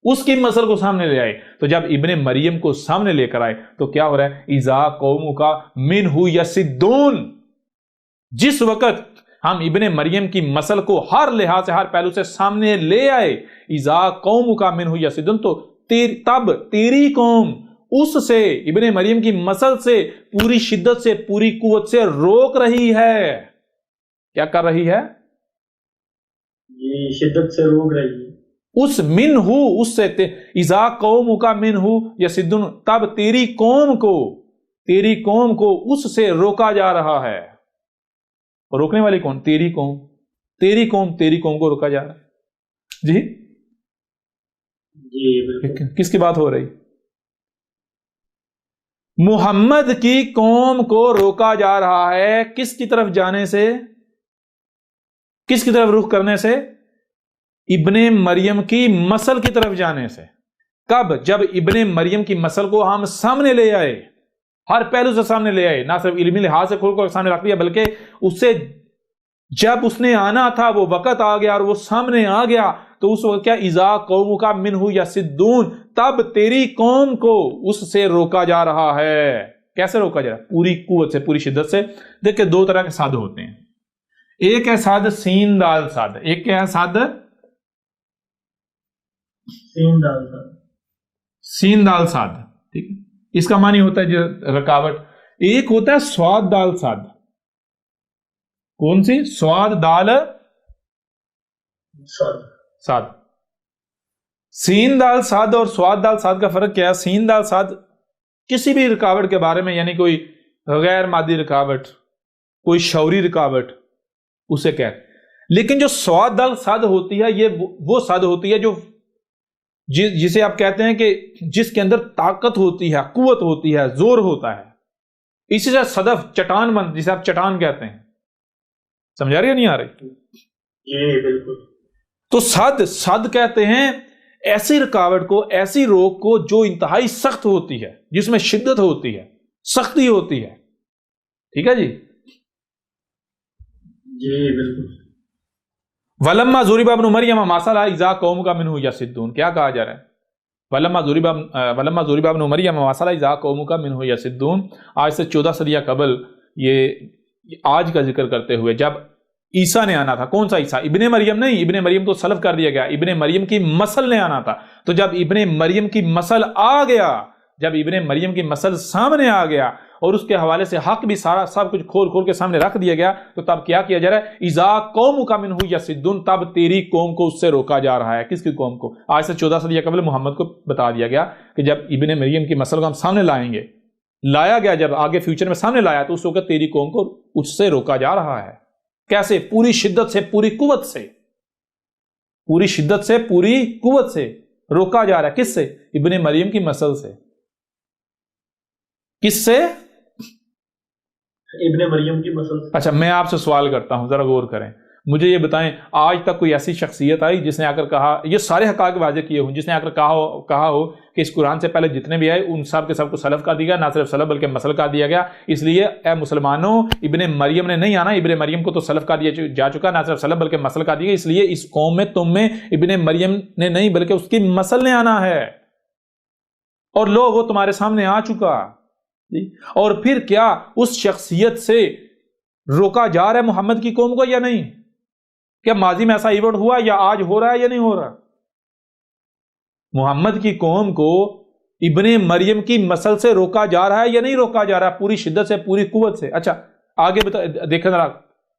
اس کی مسل کو سامنے لے آئے. تو جب ابن مریم کو سامنے لے کر آئے تو کیا ہو رہا ہے؟ اذا قومک منہ یصدون. جس وقت ہم ابن مریم کی مسل کو ہر لحاظ سے، ہر پہلو سے سامنے لے آئے، اذا قومک منہ یصدون، تو تب تیری قوم اس سے، ابن مریم کی مسل سے پوری شدت سے، پوری قوت سے روک رہی ہے. کیا کر رہی ہے؟ یہ شدت سے روک رہی ہے. اس منہ، اس سے اذا قومک منہ یصدون، تب تیری قوم کو اس سے روکا جا رہا ہے. اور روکنے والی کون؟ تیری قوم کو روکا جا رہا ہے. جی کس کی بات ہو رہی؟ محمد کی قوم کو روکا جا رہا ہے. کس کی طرف جانے سے؟ کس کی طرف رخ کرنے سے؟ ابن مریم کی مسل کی طرف جانے سے. کب؟ جب ابن مریم کی مسل کو ہم سامنے لے آئے، ہر پہلو سے سامنے لے آئے، نہ صرف علمی لحاظ سے کھول کر سامنے رکھ دیا، بلکہ اسے جب اس نے آنا تھا وہ وقت آ گیا اور وہ سامنے آ گیا، تو اس وقت کیا؟ اذا قومک منہ یصدون، تب تیری قوم کو اس سے روکا جا رہا ہے. کیسے روکا جا رہا ہے؟ پوری قوت سے، پوری شدت سے. دیکھیں دو طرح کے ساد ہوتے ہیں. ایک ہے ساد سین دال ساد، ایک کیا ہے ساد؟ سین دال ساد. ٹھیک ہے، اس کا معنی ہوتا ہے جو رکاوٹ. ایک ہوتا ہے سواد دال ساد. کون سی؟ سواد دال ساد. سین دال ساد اور سواد دال ساد کا فرق کیا ہے؟ سین دال ساد کسی بھی رکاوٹ کے بارے میں، یعنی کوئی غیر مادی رکاوٹ، کوئی شعوری رکاوٹ، اسے کہتے ہیں. لیکن جو سواد دال ساد ہوتی ہے، یہ وہ ساد ہوتی ہے جو جسے آپ کہتے ہیں کہ جس کے اندر طاقت ہوتی ہے، قوت ہوتی ہے، زور ہوتا ہے. اسی سے صدف، چٹان بند، جسے آپ چٹان کہتے ہیں. سمجھا رہی ہے نہیں آ رہی؟ جی بالکل. تو صد کہتے ہیں ایسی رکاوٹ کو، ایسی روک کو جو انتہائی سخت ہوتی ہے، جس میں شدت ہوتی ہے، سختی ہوتی ہے. ٹھیک ہے جی بالکل. ولما ضرب ابن مریم مسالہ اذا قومک منہ یصدون. کیا کہا جا رہا ہے؟ ولما ضرب ابن مریم مسالہ اذا قومک منہ یصدون. آج سے 14 صدی قبل، یہ آج کا ذکر کرتے ہوئے، جب عیسیٰ نے آنا تھا. کون سا عیسیٰ؟ ابن مریم نہیں، ابن مریم تو سلب کر دیا گیا. ابن مریم کی مسل نے آنا تھا. تو جب ابن مریم کی مسل آ گیا، جب ابن مریم کی مسل سامنے آ گیا اور اس کے حوالے سے حق بھی سارا سب کچھ کھول کھول کے سامنے رکھ دیا گیا، تو تب کیا کیا جا رہا ہے؟ اذا قومک منہ یصدون، تب تیری قوم کو اس سے روکا جا رہا ہے. کس کی قوم کو؟ آج سے 14 صدی قبل محمد کو بتا دیا گیا کہ جب ابن مریم کی مسل کو ہم سامنے لائیں گے، لایا گیا، جب آگے فیوچر میں سامنے لایا، تو اس وقت تیری قوم کو اس سے روکا جا رہا ہے. کیسے؟ پوری شدت سے، پوری قوت سے، پوری شدت سے، پوری قوت سے روکا جا رہا ہے. کس سے؟ ابن مریم کی مسل سے. کس سے؟ ابن مریم کی مسل. اچھا میں آپ سے سوال کرتا ہوں، ذرا غور کریں. مجھے یہ بتائیں آج تک کوئی ایسی شخصیت آئی جس نے آ کر کہا، یہ سارے حقائق واضح کیے ہوں، جس نے آ کر کہا ہو کہ اس قرآن سے پہلے جتنے بھی آئے ان سب کے سب کو سلف کا دیا، نہ صرف سلف بلکہ مسل کا دیا گیا، اس لیے اے مسلمانوں ابن مریم نے نہیں آنا، ابن مریم کو تو سلف کا دیا جا چکا، نہ صرف سلف بلکہ مسل کا دیا، اس لیے اس قوم میں تم میں ابن مریم نے نہیں بلکہ اس کی مسل نے آنا ہے، اور لو وہ تمہارے سامنے آ چکا۔ اور پھر کیا اس شخصیت سے روکا جا رہا ہے محمد کی قوم کو یا نہیں؟ کیا ماضی میں ایسا ایونٹ ہوا یا آج ہو رہا ہے یا نہیں ہو رہا؟ محمد کی قوم کو ابن مریم کی مسل سے روکا جا رہا ہے یا نہیں روکا جا رہا؟ پوری شدت سے، پوری قوت سے۔ اچھا آگے دیکھیں ذرا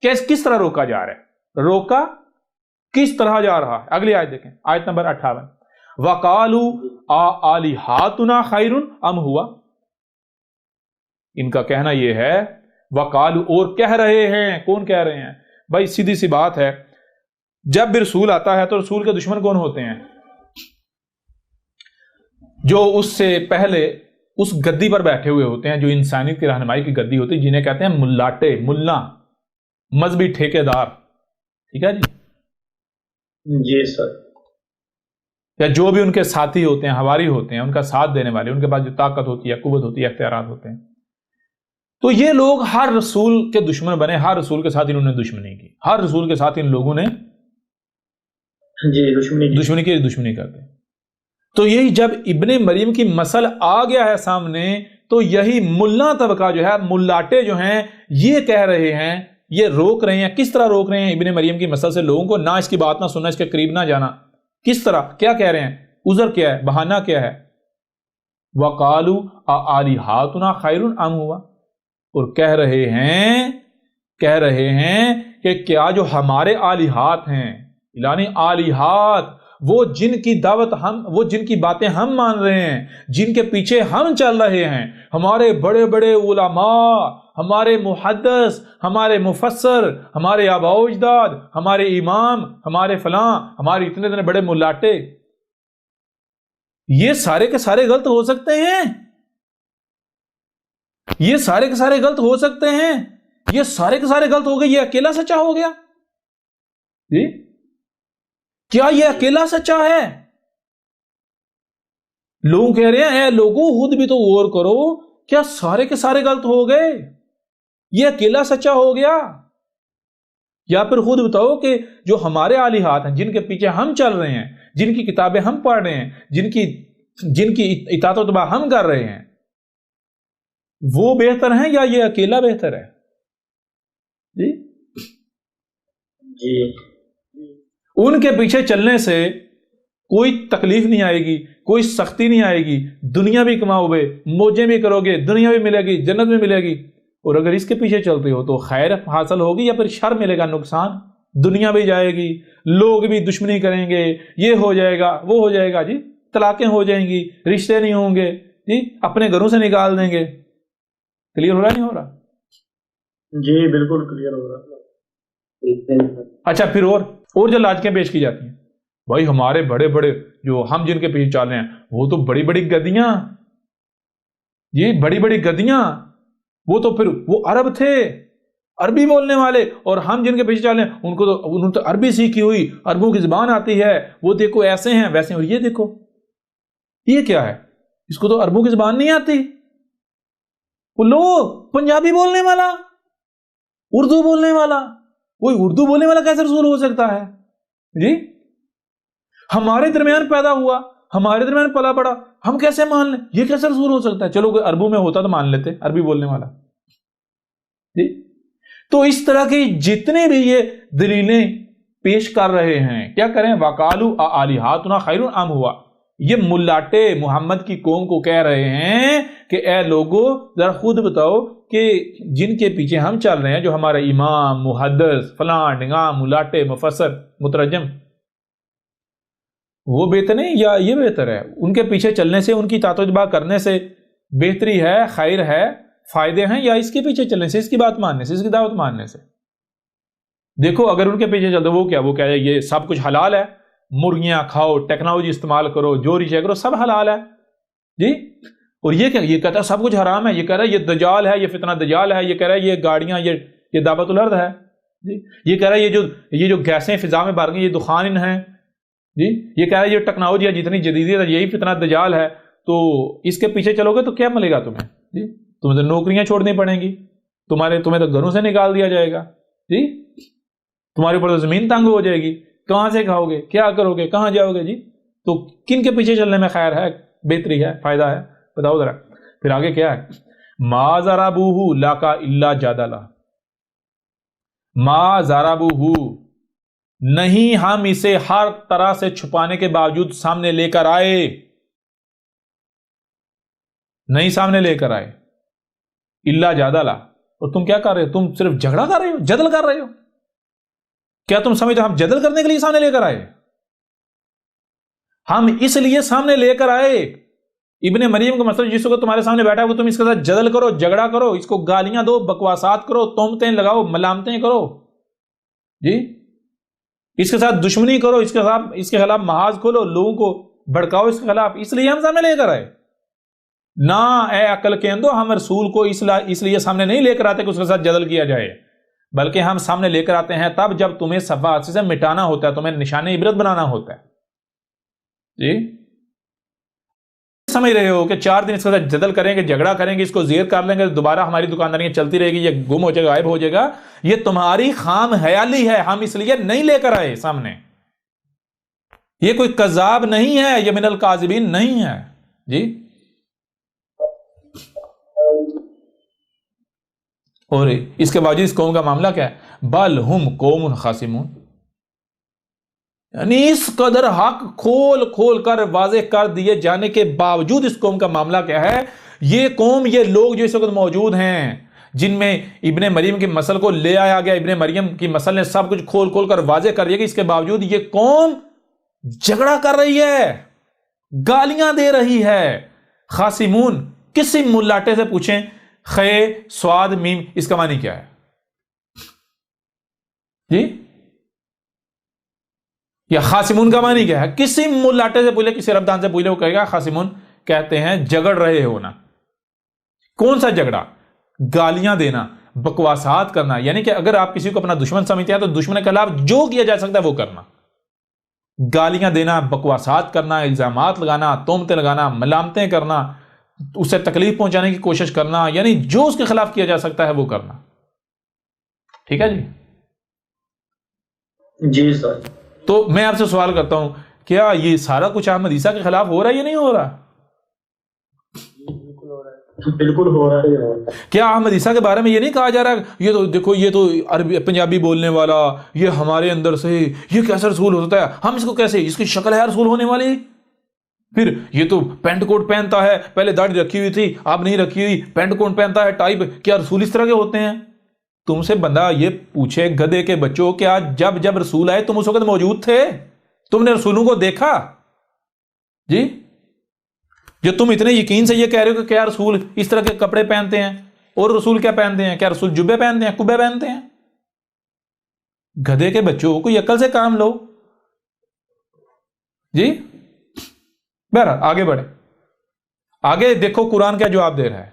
کس طرح روکا جا رہا ہے، روکا کس طرح جا رہا ہے؟ اگلی آیت دیکھیں، آیت نمبر 58، وَقَالُوا آلِهَاتُنَا خَيْرٌ أَمْ هُوَ، ان کا کہنا یہ ہے، وَقَالُوا، اور کہہ رہے ہیں، کون کہہ رہے ہیں بھائی؟ سیدھی سی بات ہے، جب بھی رسول آتا ہے تو رسول کے دشمن کون ہوتے ہیں؟ جو اس سے پہلے اس گدی پر بیٹھے ہوئے ہوتے ہیں، جو انسانیت کی رہنمائی کی گدی ہوتی ہے، جنہیں کہتے ہیں ملاٹے، ملا، مذہبی ٹھیکیدار، ٹھیک ہے جی سر، یا جو بھی ان کے ساتھی ہوتے ہیں، حواری ہوتے ہیں، ان کا ساتھ دینے والے، ان کے پاس جو طاقت ہوتی ہے، قوت ہوتی ہے، اختیارات ہوتے ہیں، تو یہ لوگ ہر رسول کے دشمن بنے، ہر رسول کے ساتھ انہوں نے دشمنی کی، ہر رسول کے ساتھ ان لوگوں نے دشمنی کرتے۔ تو یہی جب ابن مریم کی مسل آ گیا ہے سامنے، تو یہی ملا طبقہ جو ہے، ملاٹے جو ہیں، یہ کہہ رہے ہیں، یہ روک رہے ہیں۔ کس طرح روک رہے ہیں ابن مریم کی مسل سے لوگوں کو؟ نہ اس کی بات نہ سننا، اس کے قریب نہ جانا۔ کس طرح؟ کیا کہہ رہے ہیں؟ عذر کیا ہے؟ بہانہ کیا ہے؟ وَقَالُوا آلِهَاتُنَا خَيْرٌ أَمْ هُوَ، اور کہہ رہے ہیں کہ کیا جو ہمارے آلہات ہیں، یعنی آلہات، وہ جن کی دعوت وہ جن کی باتیں ہم مان رہے ہیں، جن کے پیچھے ہم چل رہے ہیں، ہمارے بڑے بڑے علماء، ہمارے محدث، ہمارے مفسر، ہمارے آباء و اجداد، ہمارے امام، ہمارے فلاں، ہمارے اتنے بڑے ملاٹے، یہ سارے کے سارے غلط ہو سکتے ہیں؟ یہ سارے کے سارے غلط ہو سکتے ہیں؟ یہ سارے کے سارے غلط ہو گئے، یہ اکیلا سچا ہو گیا؟ جی کیا یہ اکیلا سچا ہے؟ لوگ کہہ رہے ہیں اے لوگوں خود بھی تو غور کرو، کیا سارے کے سارے غلط ہو گئے؟ یہ اکیلا سچا ہو گیا؟ یا پھر خود بتاؤ کہ جو ہمارے آلہات ہیں، جن کے پیچھے ہم چل رہے ہیں، جن کی کتابیں ہم پڑھ رہے ہیں، جن کی اطاعت و اتباع ہم کر رہے ہیں، وہ بہتر ہیں یا یہ اکیلا بہتر ہے؟ جی ان کے پیچھے چلنے سے کوئی تکلیف نہیں آئے گی، کوئی سختی نہیں آئے گی، دنیا بھی کماؤ گے، موجیں بھی کرو گے، دنیا بھی ملے گی، جنت بھی ملے گی، اور اگر اس کے پیچھے چلتے ہو تو خیر حاصل ہوگی یا پھر شر ملے گا، نقصان، دنیا بھی جائے گی، لوگ بھی دشمنی کریں گے، یہ ہو جائے گا، وہ ہو جائے گا، جی طلاقیں ہو جائیں گی، رشتے نہیں ہوں گے، جی اپنے گھروں سے نکال دیں گے۔ کلیئر ہو رہا نہیں ہو رہا؟ جی بالکل کلیئر ہو رہا۔ اچھا پھر اور جو لاجکیں پیش کی جاتی ہیں، بھائی ہمارے بڑے بڑے جو ہم جن کے پیچھے چل رہے ہیں، وہ تو بڑی بڑی گدیاں، یہ بڑی بڑی گدیاں، وہ تو پھر وہ عرب تھے، عربی بولنے والے، اور ہم جن کے پیچھے چل رہے ہیں انہوں نے تو عربی سیکھی ہوئی، عربوں کی زبان آتی ہے، وہ دیکھو ایسے ہیں ویسے ہیں، اور یہ دیکھو یہ کیا ہے، اس کو تو عربوں کی زبان نہیں آتی، وہ لو پنجابی بولنے والا، اردو بولنے والا، کوئی اردو بولنے والا کیسے رسول ہو سکتا ہے؟ جی ہمارے درمیان پیدا ہوا، ہمارے درمیان پلا پڑا، ہم کیسے مان لیں؟ یہ کیسے رسول ہو سکتا ہے؟ چلو کوئی عربوں میں ہوتا تو مان لیتے، عربی بولنے والا، جی۔ تو اس طرح کی جتنے بھی یہ دلیلیں پیش کر رہے ہیں، کیا کریں؟ وَقَالُوا آلِهَاتُنَا خَيْرٌ أَمْ هُوَ، یہ ملاٹے محمد کی قوم کو کہہ رہے ہیں کہ اے لوگو ذرا خود بتاؤ کہ جن کے پیچھے ہم چل رہے ہیں، جو ہمارے امام، محدث، فلاں ڈنگام، ملاٹے، مفسر، مترجم، وہ بہتر نہیں یا یہ بہتر ہے؟ ان کے پیچھے چلنے سے، ان کی اطاعت و اتباع کرنے سے بہتری ہے، خیر ہے، فائدے ہیں، یا اس کے پیچھے چلنے سے، اس کی بات ماننے سے، اس کی دعوت ماننے سے؟ دیکھو اگر ان کے پیچھے چلتے وہ کیا یہ سب کچھ حلال ہے، مرغیاں کھاؤ، ٹیکنالوجی استعمال کرو، جو ریچے کرو، سب حلال ہے، جی۔ اور یہ کیا؟ یہ کہتا ہے سب کچھ حرام ہے، یہ کہہ رہا ہے یہ دجال ہے، یہ فتنہ دجال ہے، یہ کہہ رہا ہے یہ گاڑیاں، یہ دعوت الارض ہے، جی یہ کہہ رہا ہے یہ جو گیسیں فضا میں بار گئی یہ دخان ہیں جی، یہ کہہ رہا ہے یہ ٹیکنالوجی ہے جتنی جدیدیت ہے یہی فتنہ دجال ہے، تو اس کے پیچھے چلو گے تو کیا ملے گا تمہیں جی؟ تمہیں تو نوکریاں چھوڑنی پڑیں گی، تمہیں تو گھروں سے نکال دیا جائے گا جی، تمہارے اوپر تو زمین تنگ ہو جائے گی، کہاں سے کھاؤ گے، کیا کرو گے، کہاں جاؤ گے جی؟ تو کن کے پیچھے چلنے میں خیر ہے، بہتری ہے، فائدہ ہے؟ بتاؤ ذرا۔ پھر آگے کیا ہے؟ ما ضربوہ لک الا جدلا، ما ضربوہ، نہیں ہم اسے ہر طرح سے چھپانے کے باوجود سامنے لے کر آئے، نہیں سامنے لے کر آئے، الا جدلا، اور تم کیا کر رہے ہو؟ تم صرف جھگڑا کر رہے ہو، جدل کر رہے ہو؟ کیا تم سمجھتے ہم جدل کرنے کے لیے سامنے لے کر آئے؟ ہم اس لیے سامنے لے کر آئے، ابن مریم کا مسئلہ جس کو تمہارے سامنے بیٹھا ہے تم اس کے ساتھ جدل کرو، جھگڑا کرو، اس کو گالیاں دو، بکواسات کرو، تہمتیں لگاؤ، ملامتیں کرو جی، اس کے ساتھ دشمنی کرو، اس کے خلاف محاذ کھولو، لوگوں کو بھڑکاؤ اس کے خلاف، اس لیے ہم سامنے لے کر آئے نہ۔ اے عقل کے اندو، ہم رسول کو اس لیے سامنے نہیں لے کر آتے کہ اس کے ساتھ جدل کیا جائے، بلکہ ہم سامنے لے کر آتے ہیں تب جب تمہیں صفحات سے مٹانا ہوتا ہے، تمہیں نشان عبرت بنانا ہوتا ہے جی۔ سمجھ رہے ہو کہ 4 دن اس کے ساتھ جدل کریں گے، جھگڑا کریں گے، اس کو زیر کر لیں گے، دوبارہ ہماری دکانداریاں چلتی رہے گی، یہ گم ہو جائے گا، غائب ہو جائے گا، یہ تمہاری خام خیالی ہے، ہم اس لیے نہیں لے کر آئے سامنے، یہ کوئی کذاب نہیں ہے، یہ من الکاذبین نہیں ہے جی۔ اور اس کے باوجود اس قوم کا معاملہ کیا ہے؟ بل ہم قوم خاصمون، یعنی اس قدر حق کھول کھول کر واضح کر دیے جانے کے باوجود اس قوم کا معاملہ کیا ہے؟ یہ قوم، یہ لوگ جو اس وقت موجود ہیں جن میں ابن مریم کی مسل کو لے آیا گیا، ابن مریم کی مسل نے سب کچھ کھول کھول کر واضح کر دیا کہ اس کے باوجود یہ قوم جھگڑا کر رہی ہے، گالیاں دے رہی ہے۔ خاصمون، کسی ملاٹے سے پوچھیں خے سواد میم اس کا معنی کیا ہے جی؟ یا خاصمون کا معنی کیا ہے؟ کسی ملاٹے سے پوچھے، کسی ربدان سے پوچھے، وہ کہے گا خاصمون کہتے ہیں جگڑ رہے ہونا۔ کون سا جھگڑا؟ گالیاں دینا، بکواسات کرنا، یعنی کہ اگر آپ کسی کو اپنا دشمن سمجھتے ہیں تو دشمن کے خلاف جو کیا جا سکتا ہے وہ کرنا، گالیاں دینا، بکواسات کرنا، الزامات لگانا، تہمتیں لگانا، ملامتیں کرنا، اسے تکلیف پہنچانے کی کوشش کرنا، یعنی جو اس کے خلاف کیا جا سکتا ہے وہ کرنا۔ ٹھیک ہے جی؟ جی سر۔ تو میں آپ سے سوال کرتا ہوں، کیا یہ سارا کچھ احمد عیسیٰ کے خلاف ہو رہا ہے یا نہیں ہو رہا؟ بالکل ہو رہا ہے۔ کیا احمد عیسیٰ کے بارے میں یہ نہیں کہا جا رہا یہ تو دیکھو، یہ تو عربی پنجابی بولنے والا، یہ ہمارے اندر سے یہ کیسا رسول ہوتا ہے، ہم اس کو کیسے، اس کی شکل ہے رسول ہونے والی، پھر یہ تو پینٹ کوٹ پہنتا ہے، پہلے داڑھی رکھی ہوئی تھی اب نہیں رکھی ہوئی، پینٹ کوٹ پہنتا ہے، ٹائی، کیا رسول اس طرح کے ہوتے ہیں؟ تم سے بندہ یہ پوچھے گدھے کے بچوں، کیا جب رسول آئے تم اس وقت موجود تھے؟ تم نے رسولوں کو دیکھا جی؟ جو تم اتنے یقین سے یہ کہہ رہے ہو کہ کیا رسول اس طرح کے کپڑے پہنتے ہیں، اور رسول کیا پہنتے ہیں؟ کیا رسول جبے پہنتے ہیں، کبے پہنتے ہیں؟ گدھے کے بچوں، کوئی عقل سے کام لو جی۔ بہرحال آگے بڑھے، آگے دیکھو قرآن کیا جواب دے رہا ہے۔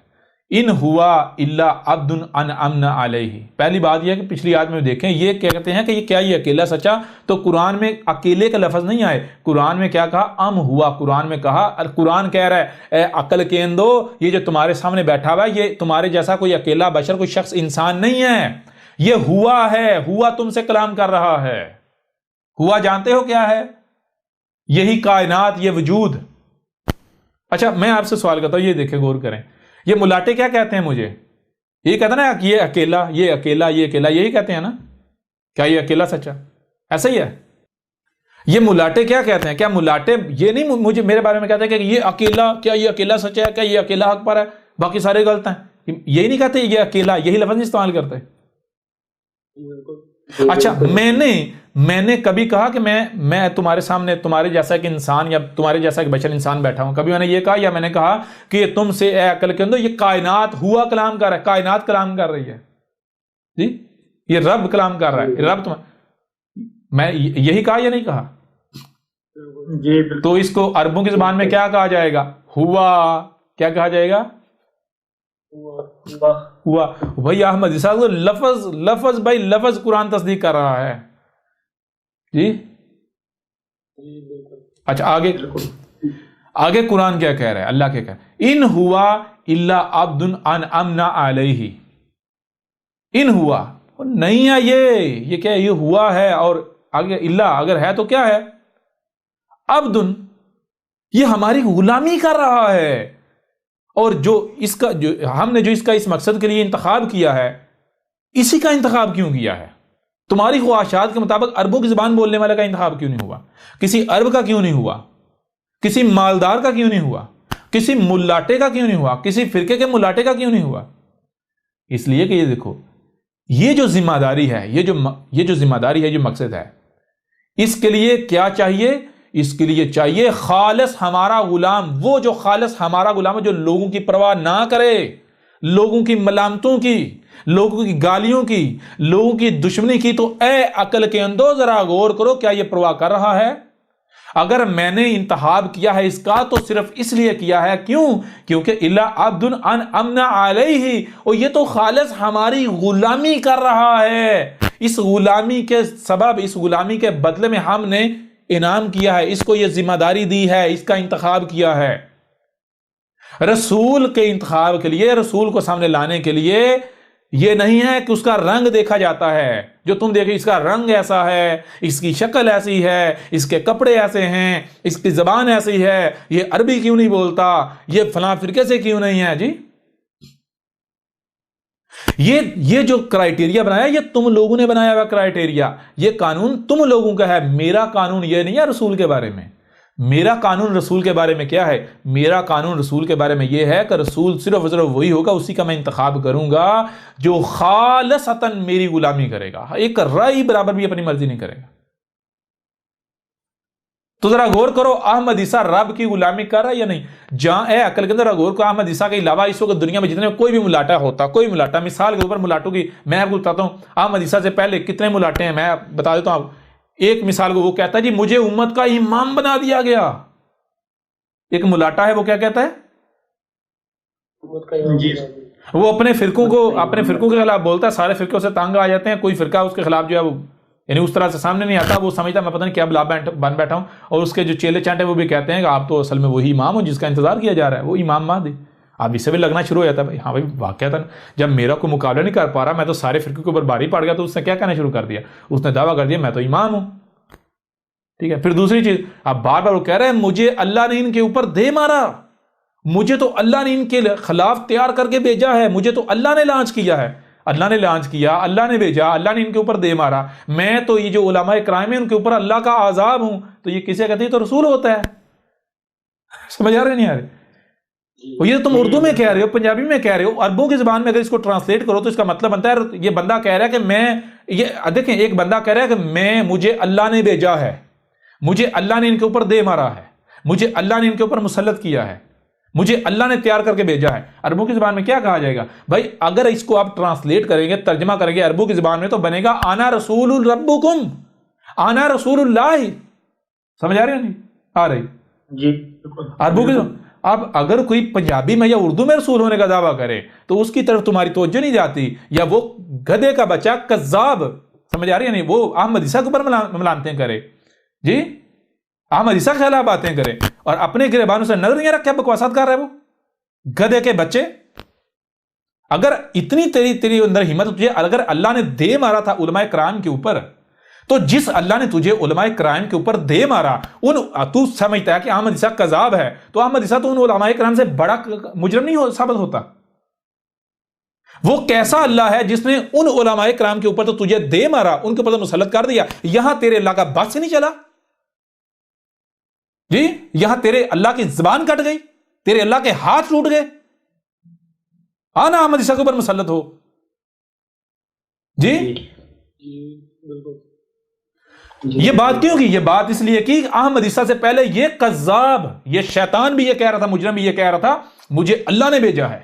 ان ہوا الا عبد انعمنا علیہ، پہلی بات یہ ہے کہ پچھلی آیت میں دیکھیں یہ کہتے ہیں کہ یہ کیا، یہ اکیلا سچا، تو قرآن میں اکیلے کا لفظ نہیں آئے، قرآن میں کیا کہا؟ ام ہوا، قرآن میں کہا، قرآن کہہ رہا ہے اے عقل کے اندو، یہ جو تمہارے سامنے بیٹھا ہوا ہے یہ تمہارے جیسا کوئی اکیلا بشر، کوئی شخص، انسان نہیں ہے، یہ ہوا ہے، ہوا تم سے کلام کر رہا ہے۔ ہوا جانتے ہو کیا ہے؟ یہی کائنات، یہ وجود۔ اچھا میں آپ سے سوال کرتا ہوں، یہ دیکھیں غور کریں، یہ ملاٹے کیا کہتے ہیں مجھے؟ یہ کہتے ہیں نا کہ یہ اکیلا، یہ اکیلا، یہ اکیلا، یہی کہتے ہیں نا؟ کیا یہ اکیلا سچا؟ ایسا ہی ہے؟ یہ ملاٹے کیا کہتے ہیں؟ کیا ملاٹے یہ نہیں مجھے میرے بارے میں کہتے ہیں کہ یہ اکیلا، کیا یہ اکیلا سچا ہے، کیا یہ اکیلا حق پر ہے، باقی سارے غلط ہیں؟ یہی نہیں کہتے یہ اکیلا، یہی لفظ نہیں استعمال کرتے؟ اچھا میں نے کبھی کہا کہ میں تمہارے سامنے تمہارے جیسا ایک انسان یا تمہارے جیسا ایک بشر انسان بیٹھا ہوں، کبھی میں نے یہ کہا، یا میں نے کہا کہ تم سے اے عقل کے اندر یہ کائنات ہوا کلام کر رہا ہے، کائنات کلام کر رہی ہے جی، یہ رب کلام کر رہا ہے، رب میں یہی کہا یا نہیں کہا؟ تو اس کو عربوں کی زبان میں کیا کہا جائے گا؟ ہوا، کیا کہا جائے گا؟ ہوا بھائی احمد عیسیٰ کو لفظ بھائی لفظ قرآن تصدیق کر رہا ہے جی. اچھا آگے قرآن کیا کہہ رہا ہے؟ اللہ کیا کہہ رہا ہے؟ ان ہوا الا عبد انعمنا علیہ. ان ہوا نہیں ہے یہ کیا ہے؟ یہ ہوا ہے اور آگے اللہ اگر ہے تو کیا ہے؟ عبد، یہ ہماری غلامی کر رہا ہے. اور جو ہم نے اس کا اس مقصد کے لیے انتخاب کیا ہے، اسی کا انتخاب کیوں کیا ہے؟ تمہاری خواہشات کے مطابق عربوں کی زبان بولنے والے کا انتخاب کیوں نہیں ہوا؟ کسی عرب کا کیوں نہیں ہوا؟ کسی مالدار کا کیوں نہیں ہوا؟ کسی ملاٹے کا کیوں نہیں ہوا؟ کسی فرقے کے ملاٹے کا کیوں نہیں ہوا؟ اس لیے کہ یہ دیکھو، یہ جو ذمہ داری ہے، یہ جو ذمہ داری ہے، جو مقصد ہے، اس کے لیے کیا چاہیے؟ اس کے لیے چاہیے خالص ہمارا غلام. وہ جو خالص ہمارا غلام ہے، جو لوگوں کی پرواہ نہ کرے، لوگوں کی ملامتوں کی، لوگوں کی گالیوں کی، لوگوں کی دشمنی کی. تو اے عقل کے اندو ذرا غور کرو، کیا یہ پرواہ کر رہا ہے؟ اگر میں نے انتخاب کیا ہے اس کا تو صرف اس لیے کیا ہے، کیوں؟ کیونکہ الا عبد انعمنا علیہ، اور یہ تو خالص ہماری غلامی کر رہا ہے. اس غلامی کے سبب، اس غلامی کے بدلے میں ہم نے انعام کیا ہے، اس کو یہ ذمہ داری دی ہے، اس کا انتخاب کیا ہے. رسول کے انتخاب کے لیے، رسول کو سامنے لانے کے لیے یہ نہیں ہے کہ اس کا رنگ دیکھا جاتا ہے. جو تم دیکھیں اس کا رنگ ایسا ہے، اس کی شکل ایسی ہے، اس کے کپڑے ایسے ہیں، اس کی زبان ایسی ہے، یہ عربی کیوں نہیں بولتا، یہ فلاں فرقے سے کیوں نہیں ہے. جی یہ جو کرائیٹیریا بنایا، یہ تم لوگوں نے بنایا ہوا کرائیٹیریا، یہ قانون تم لوگوں کا ہے. میرا قانون یہ نہیں ہے رسول کے بارے میں. میرا قانون رسول کے بارے میں کیا ہے؟ میرا قانون رسول کے بارے میں یہ ہے کہ رسول صرف وہی ہوگا، اسی کا میں انتخاب کروں گا جو خالصتاً میری غلامی کرے گا، ایک رائی برابر بھی اپنی مرضی نہیں کرے گا. تو ذرا غور کرو، احمد عیسیٰ رب کی غلامی کر رہا ہے یا نہیں؟ جہاں اے عقل کے اندر غور کرو، احمد عیسیٰ کے علاوہ اس وقت دنیا میں جتنے کوئی بھی ملاٹا ہوتا، کوئی ملاٹا، مثال کے اوپر ملاٹوں کی میں آپ کو بتاتا ہوں، احمد عیسیٰ سے پہلے کتنے ملاٹے ہیں میں بتا دیتا ہوں. ایک مثال کو وہ کہتا ہے جی مجھے امت کا امام بنا دیا گیا. ایک ملاٹا ہے، وہ کیا کہتا ہے؟ وہ اپنے فرقوں کے خلاف بولتا ہے، سارے فرقوں سے تانگ آ جاتے ہیں، کوئی فرقہ اس کے خلاف جو ہے وہ یعنی اس طرح سے سامنے نہیں آتا، وہ سمجھتا میں پتہ نہیں کیا بلا بن بیٹھا ہوں. اور اس کے جو چیلے چانٹے وہ بھی کہتے ہیں کہ آپ تو اصل میں وہی امام ہو جس کا انتظار کیا جا رہا ہے، وہ امام مہدی. اب اس سے بھی لگنا شروع ہو جاتا ہے ہاں بھائی واقعہ تھا، جب میرا کوئی مقابلہ نہیں کر پا رہا، میں تو سارے فرقے کے اوپر بھاری پڑ گیا، تو اس نے کیا کہنا شروع کر دیا؟ اس نے دعویٰ کر دیا میں تو امام ہوں. ٹھیک ہے. پھر دوسری چیز، اب بار بار وہ کہہ رہے ہیں مجھے اللہ نے ان کے اوپر دے مارا، مجھے تو اللہ نے ان کے خلاف تیار کر کے بھیجا ہے، مجھے تو اللہ نے لانچ کیا ہے. اللہ نے لانچ کیا، اللہ نے بھیجا، اللہ نے ان کے اوپر دے مارا. میں تو یہ جو علماء کرام ہیں ان کے اوپر اللہ کا عذاب ہوں. تو یہ کسے کہتے ہیں؟ تو رسول ہوتا ہے. سمجھ آ رہے نہیں آ رہے؟ یہ تم اردو میں کہہ رہے ہو، پنجابی میں کہہ رہے ہو، عربوں کی زبان میں اگر اس کو ٹرانسلیٹ کرو تو اس کا مطلب بنتا ہے یہ بندہ کہہ رہا ہے کہ یہ دیکھیں، ایک بندہ کہہ رہا ہے کہ مجھے اللہ نے بھیجا ہے، مجھے اللہ نے ان کے اوپر دے مارا ہے، مجھے اللہ نے ان کے اوپر مسلط کیا ہے، مجھے اللہ نے تیار کر کے بھیجا ہے. عربوں کی زبان میں کیا کہا جائے گا بھائی؟ اگر اس کو آپ ٹرانسلیٹ کریں گے، ترجمہ کریں گے عربوں کی زبان میں، تو بنے گا انا رسول ربکم، انا رسول اللہ. سمجھ آ رہی ہے نہیں آ رہی؟ جی عربوں کی زبان. اب اگر کوئی پنجابی میں یا اردو میں رسول ہونے کا دعویٰ کرے تو اس کی طرف تمہاری توجہ نہیں جاتی، یا وہ گدھے کا بچہ کذاب، سمجھ آ رہی ہے نہیں، وہ احمد عیسیٰ کے اوپر ملامتیں کرے، جی احمد عیسیٰ کے خلاف باتیں کرے، اور اپنے گریبانوں سے نظر نہیں رکھے بکواسات کر رہا ہے وہ گدھے کے بچے. اگر اتنی تیری اندر ہمت، تجھے اگر اللہ نے دے مارا تھا علماء کرام کے اوپر، تو جس اللہ نے تجھے علماء کرام کے اوپر دے مارا، تو سمجھتا ہے کہ احمد عیسیٰ کذاب ہے، تو احمد عیسیٰ تو ان علماء کرام سے بڑا مجرم نہیں ثابت ہوتا. وہ کیسا اللہ ہے جس نے ان علماء کرام کے اوپر تو تجھے دے مارا، ان کے اوپر تو مسلط کر دیا، یہاں تیرے اللہ کا بس نہیں چلا جی، یہاں تیرے اللہ کی زبان کٹ گئی، تیرے اللہ کے ہاتھ ٹوٹ گئے، آنا احمد عیسیٰ کے اوپر مسلط ہو. جی یہ بات کیوں کی؟ یہ بات اس لیے کہ احمد عیسیٰ سے پہلے یہ کذاب، یہ شیطان بھی یہ کہہ رہا تھا، مجرم بھی یہ کہہ رہا تھا مجھے اللہ نے بھیجا ہے.